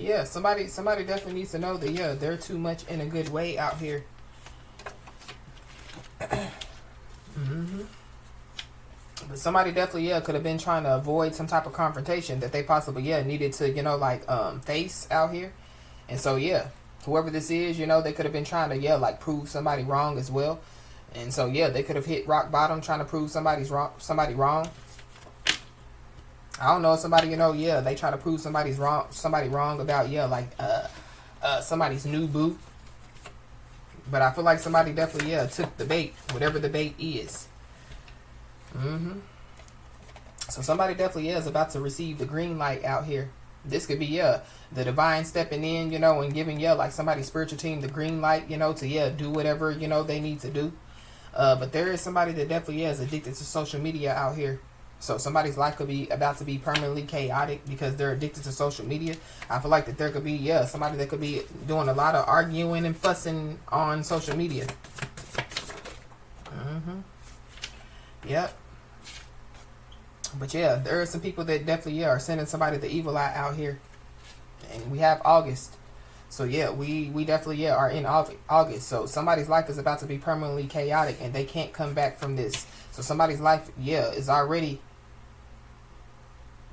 A: yeah, somebody definitely needs to know that, yeah, they're too much in a good way out here. But somebody definitely, yeah, could have been trying to avoid some type of confrontation that they possibly, yeah, needed to, like, face out here. And so, yeah, whoever this is, they could have been trying to, yeah, like, prove somebody wrong as well. And so, yeah, they could have hit rock bottom trying to prove somebody wrong. I don't know if somebody, yeah, they try to prove somebody wrong about, yeah, like, somebody's new boo. But I feel like somebody definitely, yeah, took the bait, whatever the bait is. So somebody definitely, yeah, is about to receive the green light out here. This could be, yeah, the divine stepping in, and giving, yeah, like somebody's spiritual team the green light, to, yeah, do whatever, they need to do. But there is somebody that definitely, yeah, is addicted to social media out here. So somebody's life could be about to be permanently chaotic because they're addicted to social media. I feel like that there could be, yeah, somebody that could be doing a lot of arguing and fussing on social media. Yep. But yeah, there are some people that definitely, yeah, are sending somebody the evil eye out here. And we have August. So yeah, we definitely, yeah, are in August. So somebody's life is about to be permanently chaotic and they can't come back from this. So somebody's life, yeah, is already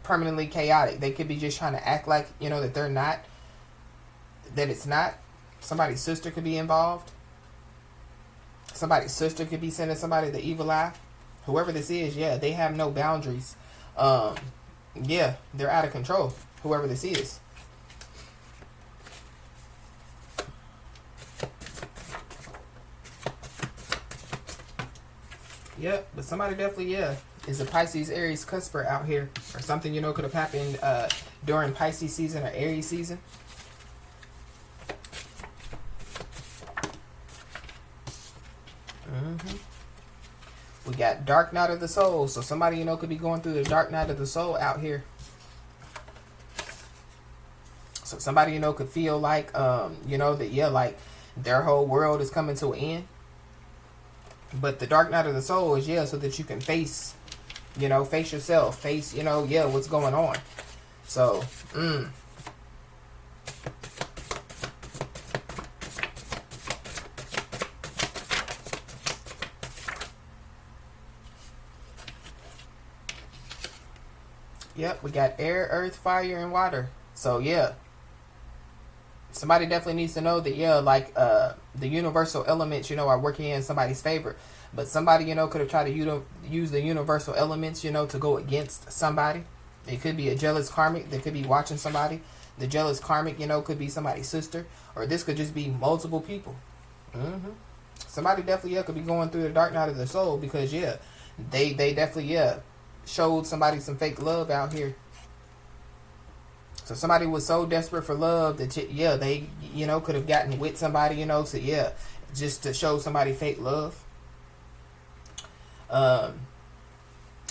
A: permanently chaotic. They could be just trying to act like, that they're not, that it's not. Somebody's sister could be involved. Somebody's sister could be sending somebody the evil eye. Whoever this is, yeah, they have no boundaries. Yeah, they're out of control. Whoever this is. Yep, but somebody definitely, yeah, is a Pisces, Aries cusper out here. Or something, could have happened during Pisces season or Aries season. We got dark night of the soul. So somebody, could be going through the dark night of the soul out here. So somebody, could feel like, that, yeah, like their whole world is coming to an end. But the dark night of the soul is, yeah, so that you can face yourself, face, yeah, what's going on. So, yep, we got air, earth, fire, and water. So, yeah. Somebody definitely needs to know that, yeah, like, the universal elements, are working in somebody's favor. But somebody, could have tried to use the universal elements, to go against somebody. It could be a jealous karmic that could be watching somebody. The jealous karmic, could be somebody's sister. Or this could just be multiple people. Somebody definitely, yeah, could be going through the dark night of their soul because, yeah, they definitely, yeah, showed somebody some fake love out here. So somebody was so desperate for love that, yeah, they, could have gotten with somebody, to, yeah, just to show somebody fake love. But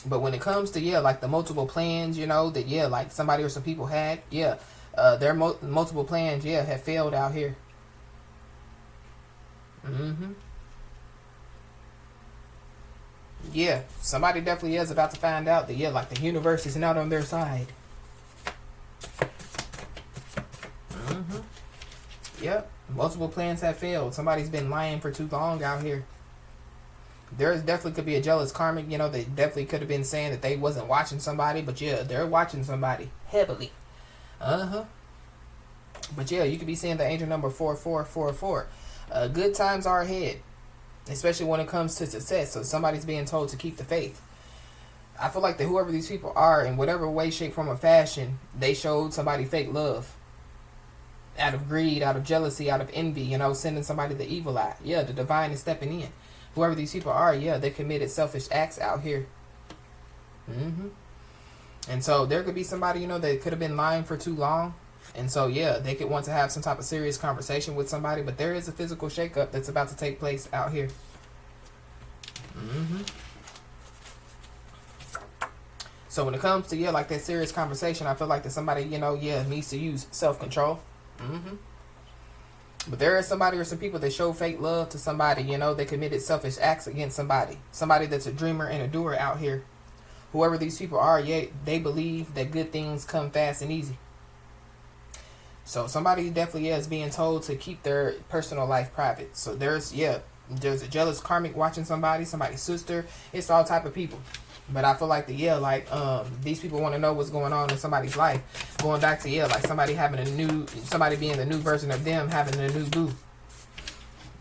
A: when it comes to, yeah, like the multiple plans, that, yeah, like somebody or some people had, yeah, their multiple plans, yeah, have failed out here. Yeah, somebody definitely is about to find out that, yeah, like the universe is not on their side. Yep, multiple plans have failed. Somebody's been lying for too long out here. There definitely could be a jealous karmic, they definitely could have been saying that they wasn't watching somebody, but yeah, they're watching somebody heavily. But yeah, you could be seeing the angel number 4444. Good times are ahead, especially when it comes to success. So somebody's being told to keep the faith. I feel like that whoever these people are, in whatever way, shape, form, or fashion, they showed somebody fake love. Out of greed, out of jealousy, out of envy, sending somebody the evil eye. Yeah, the divine is stepping in. Whoever these people are, yeah, they committed selfish acts out here. And so there could be somebody, that could have been lying for too long. And so, yeah, they could want to have some type of serious conversation with somebody. But there is a physical shakeup that's about to take place out here. So when it comes to, yeah, like that serious conversation, I feel like that somebody, yeah, needs to use self-control. But there is somebody or some people that show fake love to somebody, they committed selfish acts against somebody. Somebody that's a dreamer and a doer out here. Whoever these people are, yeah, they believe that good things come fast and easy. So somebody definitely is being told to keep their personal life private. So there's a jealous karmic watching somebody's sister. It's all type of people. But I feel like these people want to know what's going on in somebody's life. Going back to like somebody being the new version of them, having a new boo.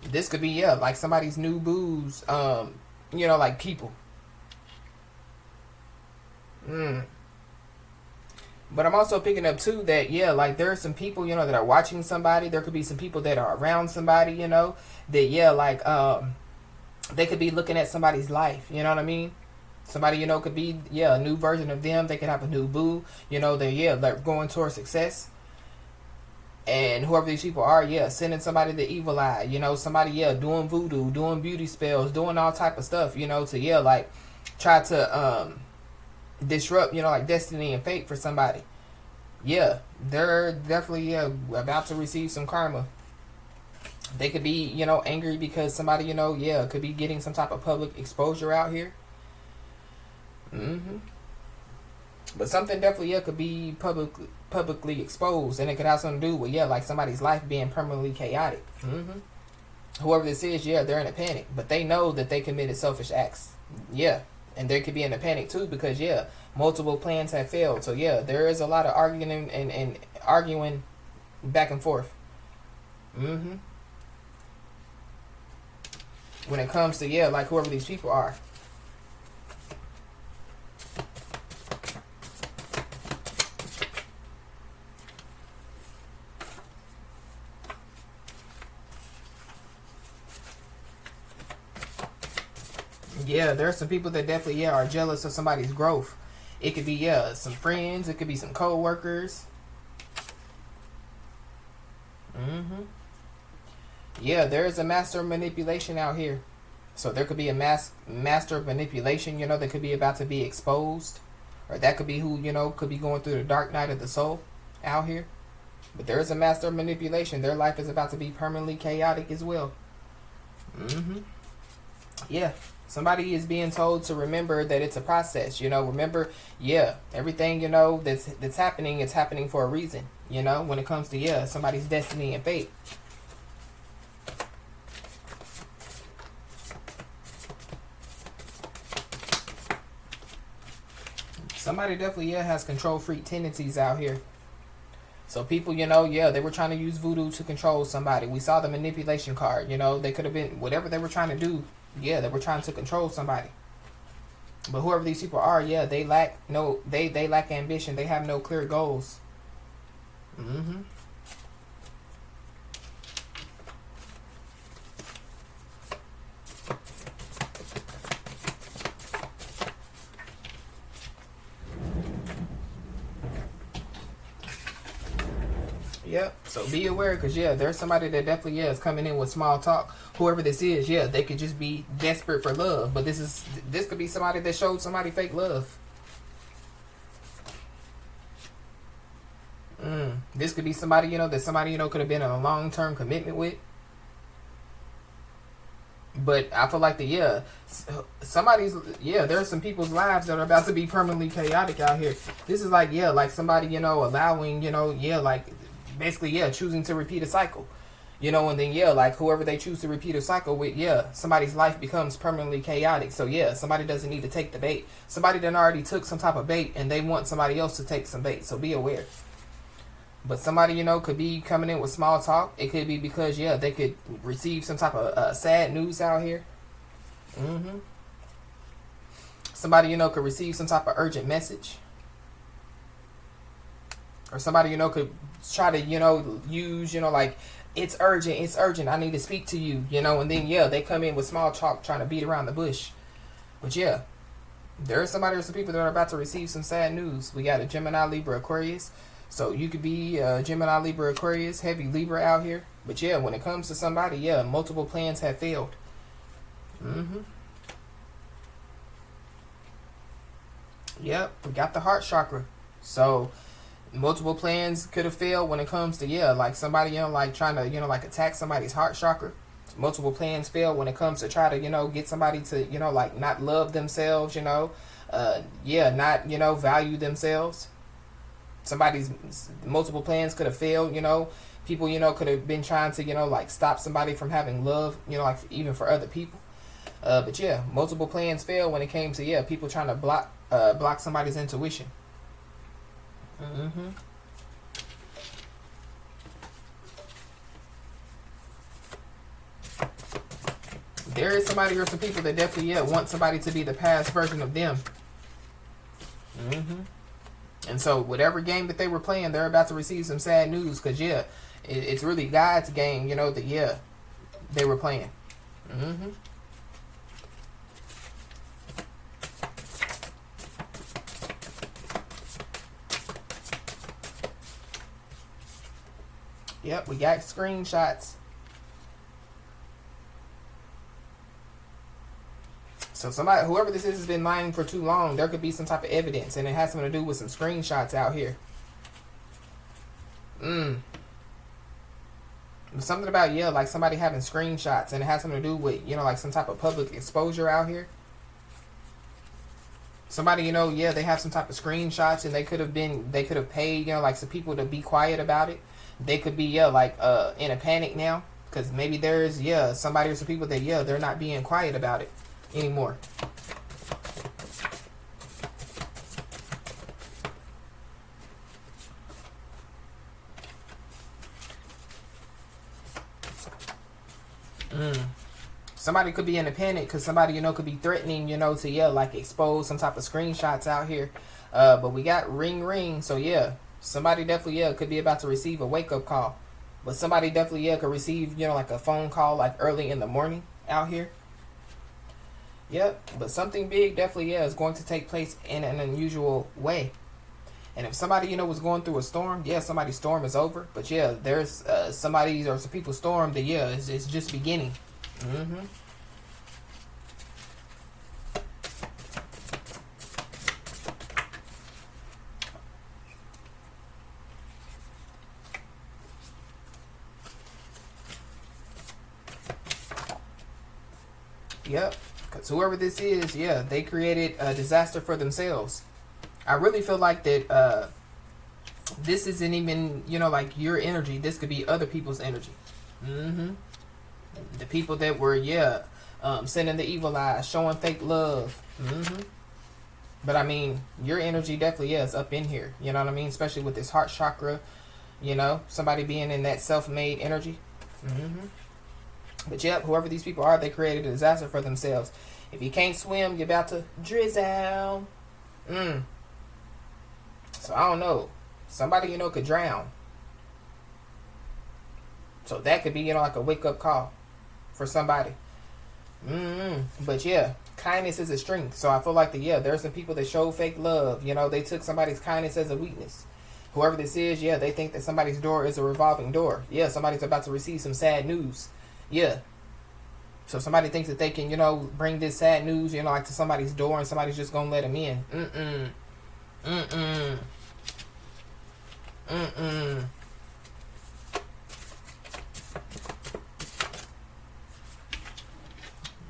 A: This could be like somebody's new boos, like people. But I'm also picking up too that like there are some people, that are watching somebody. There could be some people that are around somebody, that they could be looking at somebody's life, you know what I mean? Somebody, could be a new version of them. They could have a new boo, they're going towards success. And whoever these people are, sending somebody the evil eye, somebody, doing voodoo, doing beauty spells, doing all type of stuff, to like try to disrupt, like destiny and fate for somebody. They're definitely about to receive some karma. They could be, angry because somebody, could be getting some type of public exposure out here. But something definitely could be publicly exposed, and it could have something to do with like somebody's life being permanently chaotic. Whoever this is, they're in a panic, but they know that they committed selfish acts. And they could be in a panic too because multiple plans have failed. So there is a lot of arguing and arguing back and forth. When it comes to like whoever these people are. There are some people that definitely are jealous of somebody's growth. It could be some friends, it could be some co-workers. There is a master of manipulation out here. So there could be a master of manipulation, that could be about to be exposed. Or that could be who, could be going through the dark night of the soul out here. But there is a master of manipulation. Their life is about to be permanently chaotic as well. Somebody is being told to remember that it's a process, remember, everything, that's happening, it's happening for a reason, when it comes to, somebody's destiny and fate. Somebody definitely, has control freak tendencies out here. So people, they were trying to use voodoo to control somebody. We saw the manipulation card, they could have been, whatever they were trying to do, they were trying to control somebody. But whoever these people are, they lack they lack ambition. They have no clear goals. So be aware, because there's somebody that definitely is coming in with small talk. Whoever this is, they could just be desperate for love. But this could be somebody that showed somebody fake love. This could be somebody, that somebody, could have been in a long-term commitment with. But I feel like there's some people's lives that are about to be permanently chaotic out here. This is like, like somebody, allowing, like basically, choosing to repeat a cycle. And then, like whoever they choose to repeat a cycle with, somebody's life becomes permanently chaotic. So, somebody doesn't need to take the bait. Somebody done already took some type of bait and they want somebody else to take some bait. So be aware. But somebody, could be coming in with small talk. It could be because, they could receive some type of sad news out here. Somebody, could receive some type of urgent message. Or somebody, could try to, use, like, it's urgent, I need to speak to you, and then, they come in with small talk trying to beat around the bush. But, there's some people that are about to receive some sad news. We got a Gemini, Libra, Aquarius. So you could be Gemini, Libra, Aquarius, heavy Libra out here. But, when it comes to somebody, multiple plans have failed. We got the heart chakra. So multiple plans could have failed when it comes to like somebody like trying to like attack somebody's heart chakra. Multiple plans fail when it comes to try to get somebody to like not love themselves, not value themselves. Somebody's multiple plans could have failed, you know. People, you know, could have been trying to, you know, like stop somebody from having love, you know, like even for other people. But yeah, multiple plans fail when it came to, yeah, people trying to block somebody's intuition. Mm-hmm. There is somebody or some people that definitely, yeah, want somebody to be the past version of them. Mm-hmm. And so whatever game that they were playing, they're about to receive some sad news because, yeah, it's really God's game, you know, that, yeah, they were playing. Mm-hmm. Yep, we got screenshots. So somebody, whoever this is, has been lying for too long. There could be some type of evidence, and it has something to do with some screenshots out here. Something about, yeah, like somebody having screenshots, and it has something to do with, you know, like some type of public exposure out here. Somebody, you know, yeah, they have some type of screenshots, and they could have paid, you know, like some people to be quiet about it. They could be, yeah, like in a panic now, because maybe there's, yeah, somebody or some people that, yeah, they're not being quiet about it anymore. Somebody could be in a panic because somebody, you know, could be threatening, you know, to, yeah, like expose some type of screenshots out here. But we got ring ring. So, yeah, somebody definitely, yeah, could be about to receive a wake-up call. But somebody definitely, yeah, could receive, you know, like a phone call like early in the morning out here. Yep, but something big definitely, yeah, is going to take place in an unusual way. And if somebody, you know, was going through a storm, yeah, somebody's storm is over. But, yeah, there's somebody's or some people's storm that, yeah, is just beginning. Mm-hmm. Yep. Because whoever this is, yeah, they created a disaster for themselves. I really feel like that this isn't even, you know, like your energy. This could be other people's energy. Mm-hmm. The people that were, yeah, sending the evil eyes, showing fake love. Mm-hmm. But I mean, your energy definitely, yeah, is up in here. You know what I mean? Especially with this heart chakra, you know, somebody being in that self-made energy. Mm-hmm. But yep, whoever these people are, they created a disaster for themselves. If you can't swim, you're about to drizzle. So I don't know. Somebody, you know, could drown. So that could be, you know, like a wake-up call for somebody. But yeah, kindness is a strength. So I feel like yeah, there's some people that show fake love. You know, they took somebody's kindness as a weakness. Whoever this is, yeah, they think that somebody's door is a revolving door. Yeah, somebody's about to receive some sad news. Yeah. So somebody thinks that they can, you know, bring this sad news, you know, like to somebody's door, and somebody's just gonna let them in.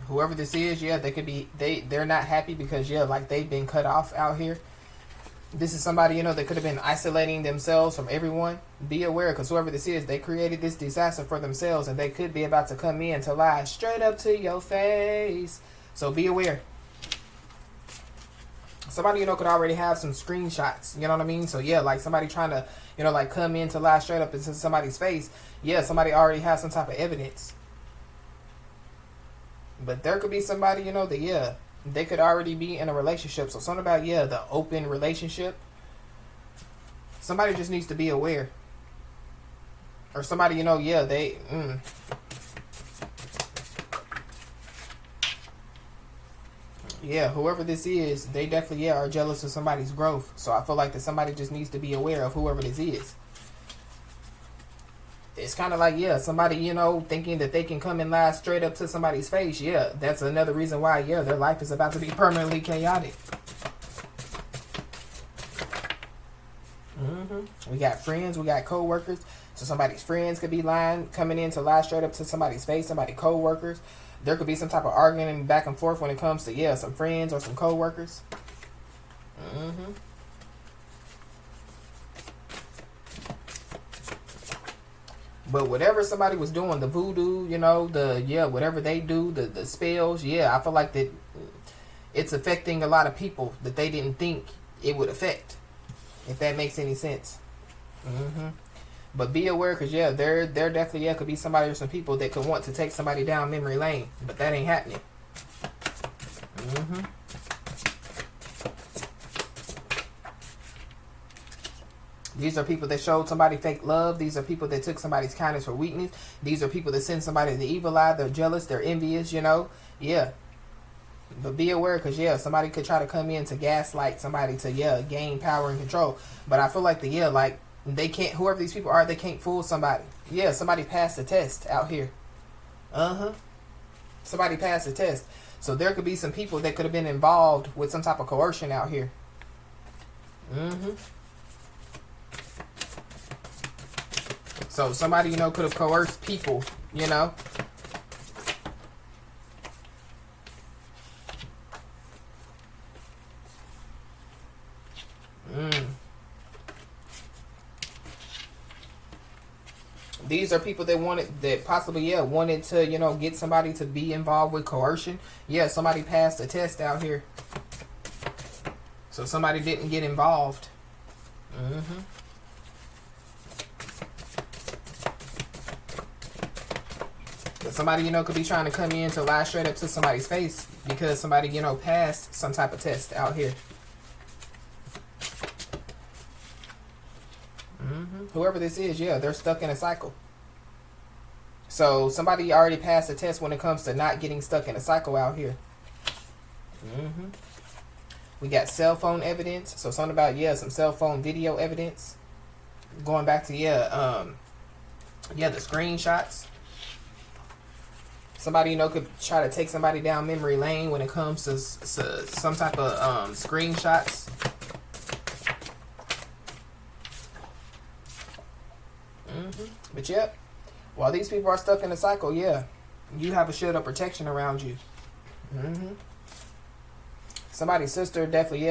A: Whoever this is, yeah, they could be, they're not happy because, yeah, like they've been cut off out here. This is somebody, you know, that could have been isolating themselves from everyone. Be aware, because whoever this is, they created this disaster for themselves, and they could be about to come in to lie straight up to your face. So be aware. Somebody, you know, could already have some screenshots. You know what I mean? So yeah, like somebody trying to, you know, like come in to lie straight up into somebody's face. Yeah, somebody already has some type of evidence. But there could be somebody, you know, that, yeah, they could already be in a relationship. So something about, yeah, the open relationship. Somebody just needs to be aware. Or somebody, you know, yeah, they... Yeah, whoever this is, they definitely, yeah, are jealous of somebody's growth. So I feel like that somebody just needs to be aware of whoever this is. It's kind of like, yeah, somebody, you know, thinking that they can come and lie straight up to somebody's face. Yeah, that's another reason why, yeah, their life is about to be permanently chaotic. We got friends, we got co-workers. So somebody's friends could be lying, coming in to lie straight up to somebody's face, somebody co-workers. There could be some type of arguing back and forth when it comes to, yeah, some friends or some co-workers. But whatever somebody was doing, the voodoo, you know, whatever they do, the spells, I feel like that it's affecting a lot of people that they didn't think it would affect, if that makes any sense. But be aware, because there definitely could be somebody or some people that could want to take somebody down memory lane, but that ain't happening. These are people that showed somebody fake love. These are people that took somebody's kindness for weakness. These are people that send somebody the evil eye. They're jealous. They're envious, you know. But be aware, because somebody could try to come in to gaslight somebody to gain power and control. But I feel like like they can't, whoever these people are, they can't fool somebody. Somebody passed the test out here. Somebody passed the test. So there could be some people that could have been involved with some type of coercion out here. So somebody, could have coerced people, These are people that possibly, wanted to, get somebody to be involved with coercion. Somebody passed a test out here. So somebody didn't get involved. Somebody, could be trying to come in to lie straight up to somebody's face because somebody, passed some type of test out here. Whoever this is, they're stuck in a cycle. So somebody already passed the test when it comes to not getting stuck in a cycle out here. We got cell phone evidence. So something about, some cell phone video evidence. Going back to, the screenshots. Somebody, could try to take somebody down memory lane when it comes to some type of screenshots. But while these people are stuck in a cycle, you have a shield of protection around you. Somebody's sister definitely,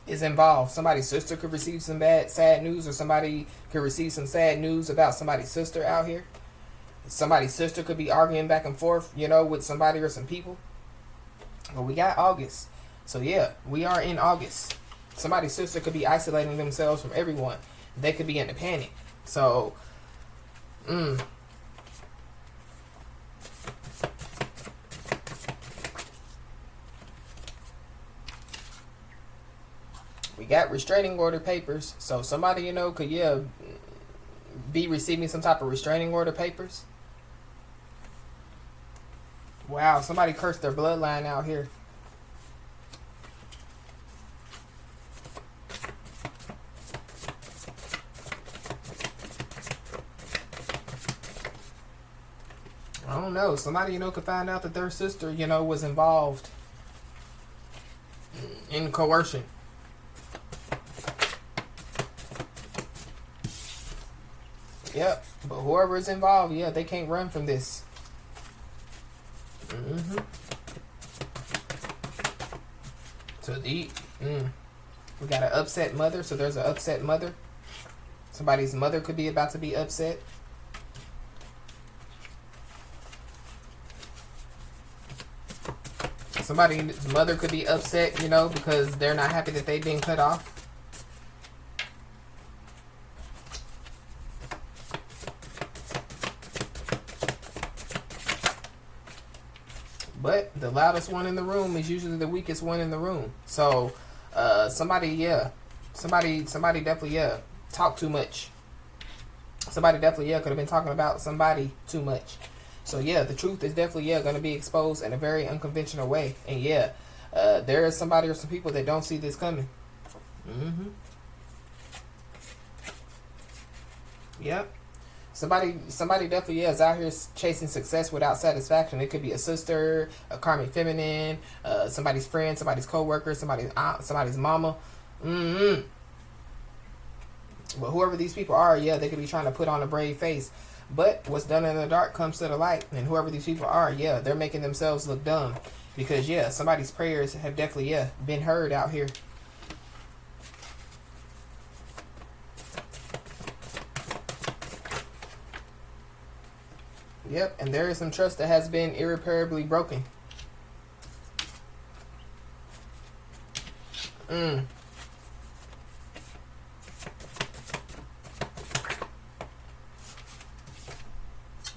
A: is involved. Somebody's sister could receive some sad news, or somebody could receive some sad news about somebody's sister out here. Somebody's sister could be arguing back and forth, with somebody or some people. But we got August. So we are in August. Somebody's sister could be isolating themselves from everyone. They could be in a panic. So, we got restraining order papers. So somebody, could, be receiving some type of restraining order papers. Wow, somebody cursed their bloodline out here. I don't know. Somebody, could find out that their sister, was involved in coercion. But whoever is involved, they can't run from this. So we got an upset mother. So there's an upset mother. Somebody's mother could be about to be upset. Somebody's mother could be upset, because they're not happy that they've been cut off. But the loudest one in the room is usually the weakest one in the room. So, somebody definitely, talk too much. Somebody definitely, could have been talking about somebody too much. So, the truth is definitely, going to be exposed in a very unconventional way. And, there is somebody or some people that don't see this coming. Somebody definitely is out here chasing success without satisfaction. It could be a sister, a karmic feminine, somebody's friend, somebody's coworker, somebody's aunt, somebody's mama. But whoever these people are, they could be trying to put on a brave face. But what's done in the dark comes to the light. And whoever these people are, they're making themselves look dumb. Because, somebody's prayers have definitely, been heard out here. Yep, and there is some trust that has been irreparably broken.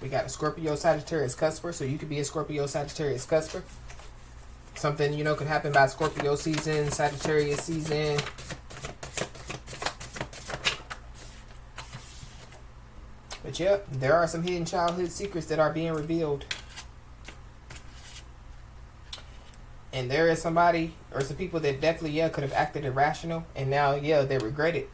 A: We got a Scorpio Sagittarius cusper, so you could be a Scorpio Sagittarius cusper. Something, could happen by Scorpio season, Sagittarius season. But yep, there are some hidden childhood secrets that are being revealed. And there is somebody or some people that definitely, could have acted irrational. And now, they regret it.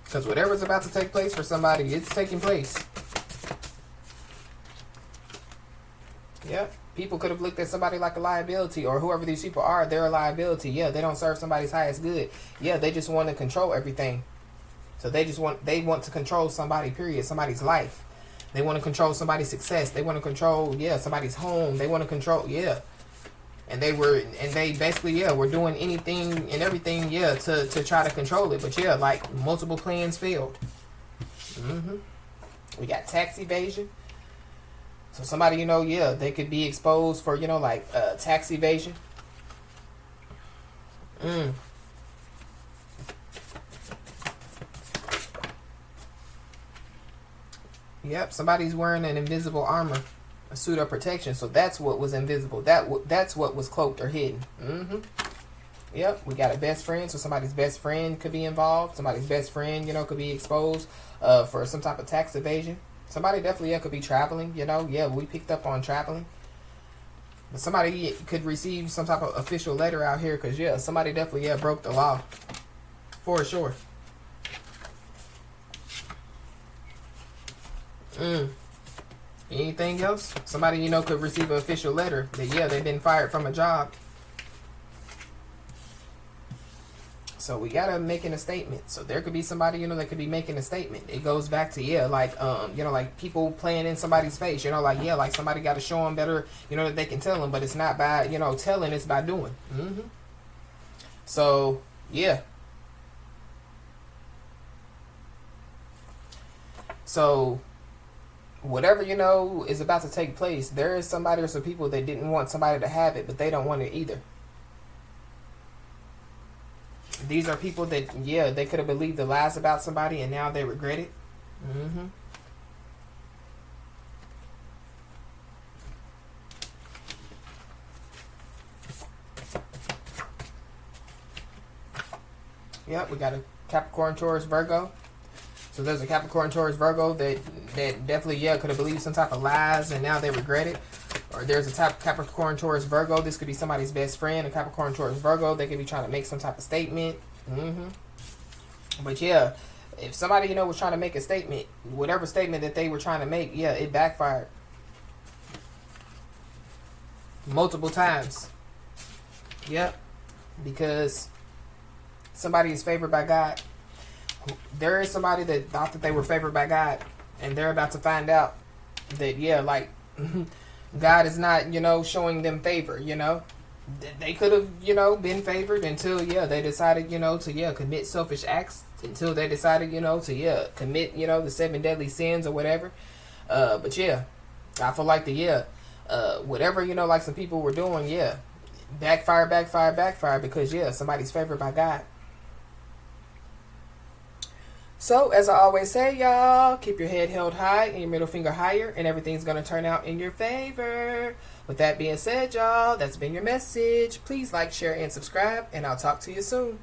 A: Because whatever's about to take place for somebody, it's taking place. Yep. People could have looked at somebody like a liability, or whoever these people are, they're a liability. Yeah, they don't serve somebody's highest good. Yeah, they just want to control everything. So they want to control somebody, period, somebody's life. They want to control somebody's success. They want to control, somebody's home. They want to control, And they basically, were doing anything and everything, to try to control it. But like multiple plans failed. We got tax evasion. So somebody, they could be exposed for, tax evasion. Yep, somebody's wearing an invisible armor, a suit of protection. So that's what was invisible. That's what was cloaked or hidden. Yep, we got a best friend. So somebody's best friend could be involved. Somebody's best friend, could be exposed for some type of tax evasion. Somebody definitely could be traveling, we picked up on traveling. But somebody could receive some type of official letter out here because, somebody definitely, broke the law. For sure. Anything else? Somebody, could receive an official letter that, they've been fired from a job. So we gotta making a statement. So there could be somebody, that could be making a statement. It goes back to like people playing in somebody's face. Like somebody got to show them better, that they can tell them. But it's not by telling. It's by doing. So So whatever is about to take place, there is somebody or some people that didn't want somebody to have it, but they don't want it either. These are people that, they could have believed the lies about somebody and now they regret it. Yep, we got a Capricorn, Taurus, Virgo. So there's a Capricorn, Taurus, Virgo that definitely, could have believed some type of lies and now they regret it. Or there's a type Capricorn, Taurus, Virgo. This could be somebody's best friend, a Capricorn, Taurus, Virgo. They could be trying to make some type of statement. But if somebody, was trying to make a statement, whatever statement that they were trying to make, it backfired. Multiple times. Yep. Because somebody is favored by God. There is somebody that thought that they were favored by God. And they're about to find out that, God is not, showing them favor, They could have, been favored until, they decided, to, commit selfish acts. Until they decided, to, commit, the 7 deadly sins or whatever. But, I feel like whatever, like some people were doing, backfire, because, somebody's favored by God. So, as I always say, y'all, keep your head held high and your middle finger higher, and everything's going to turn out in your favor. With that being said, y'all, that's been your message. Please like, share, and subscribe, and I'll talk to you soon.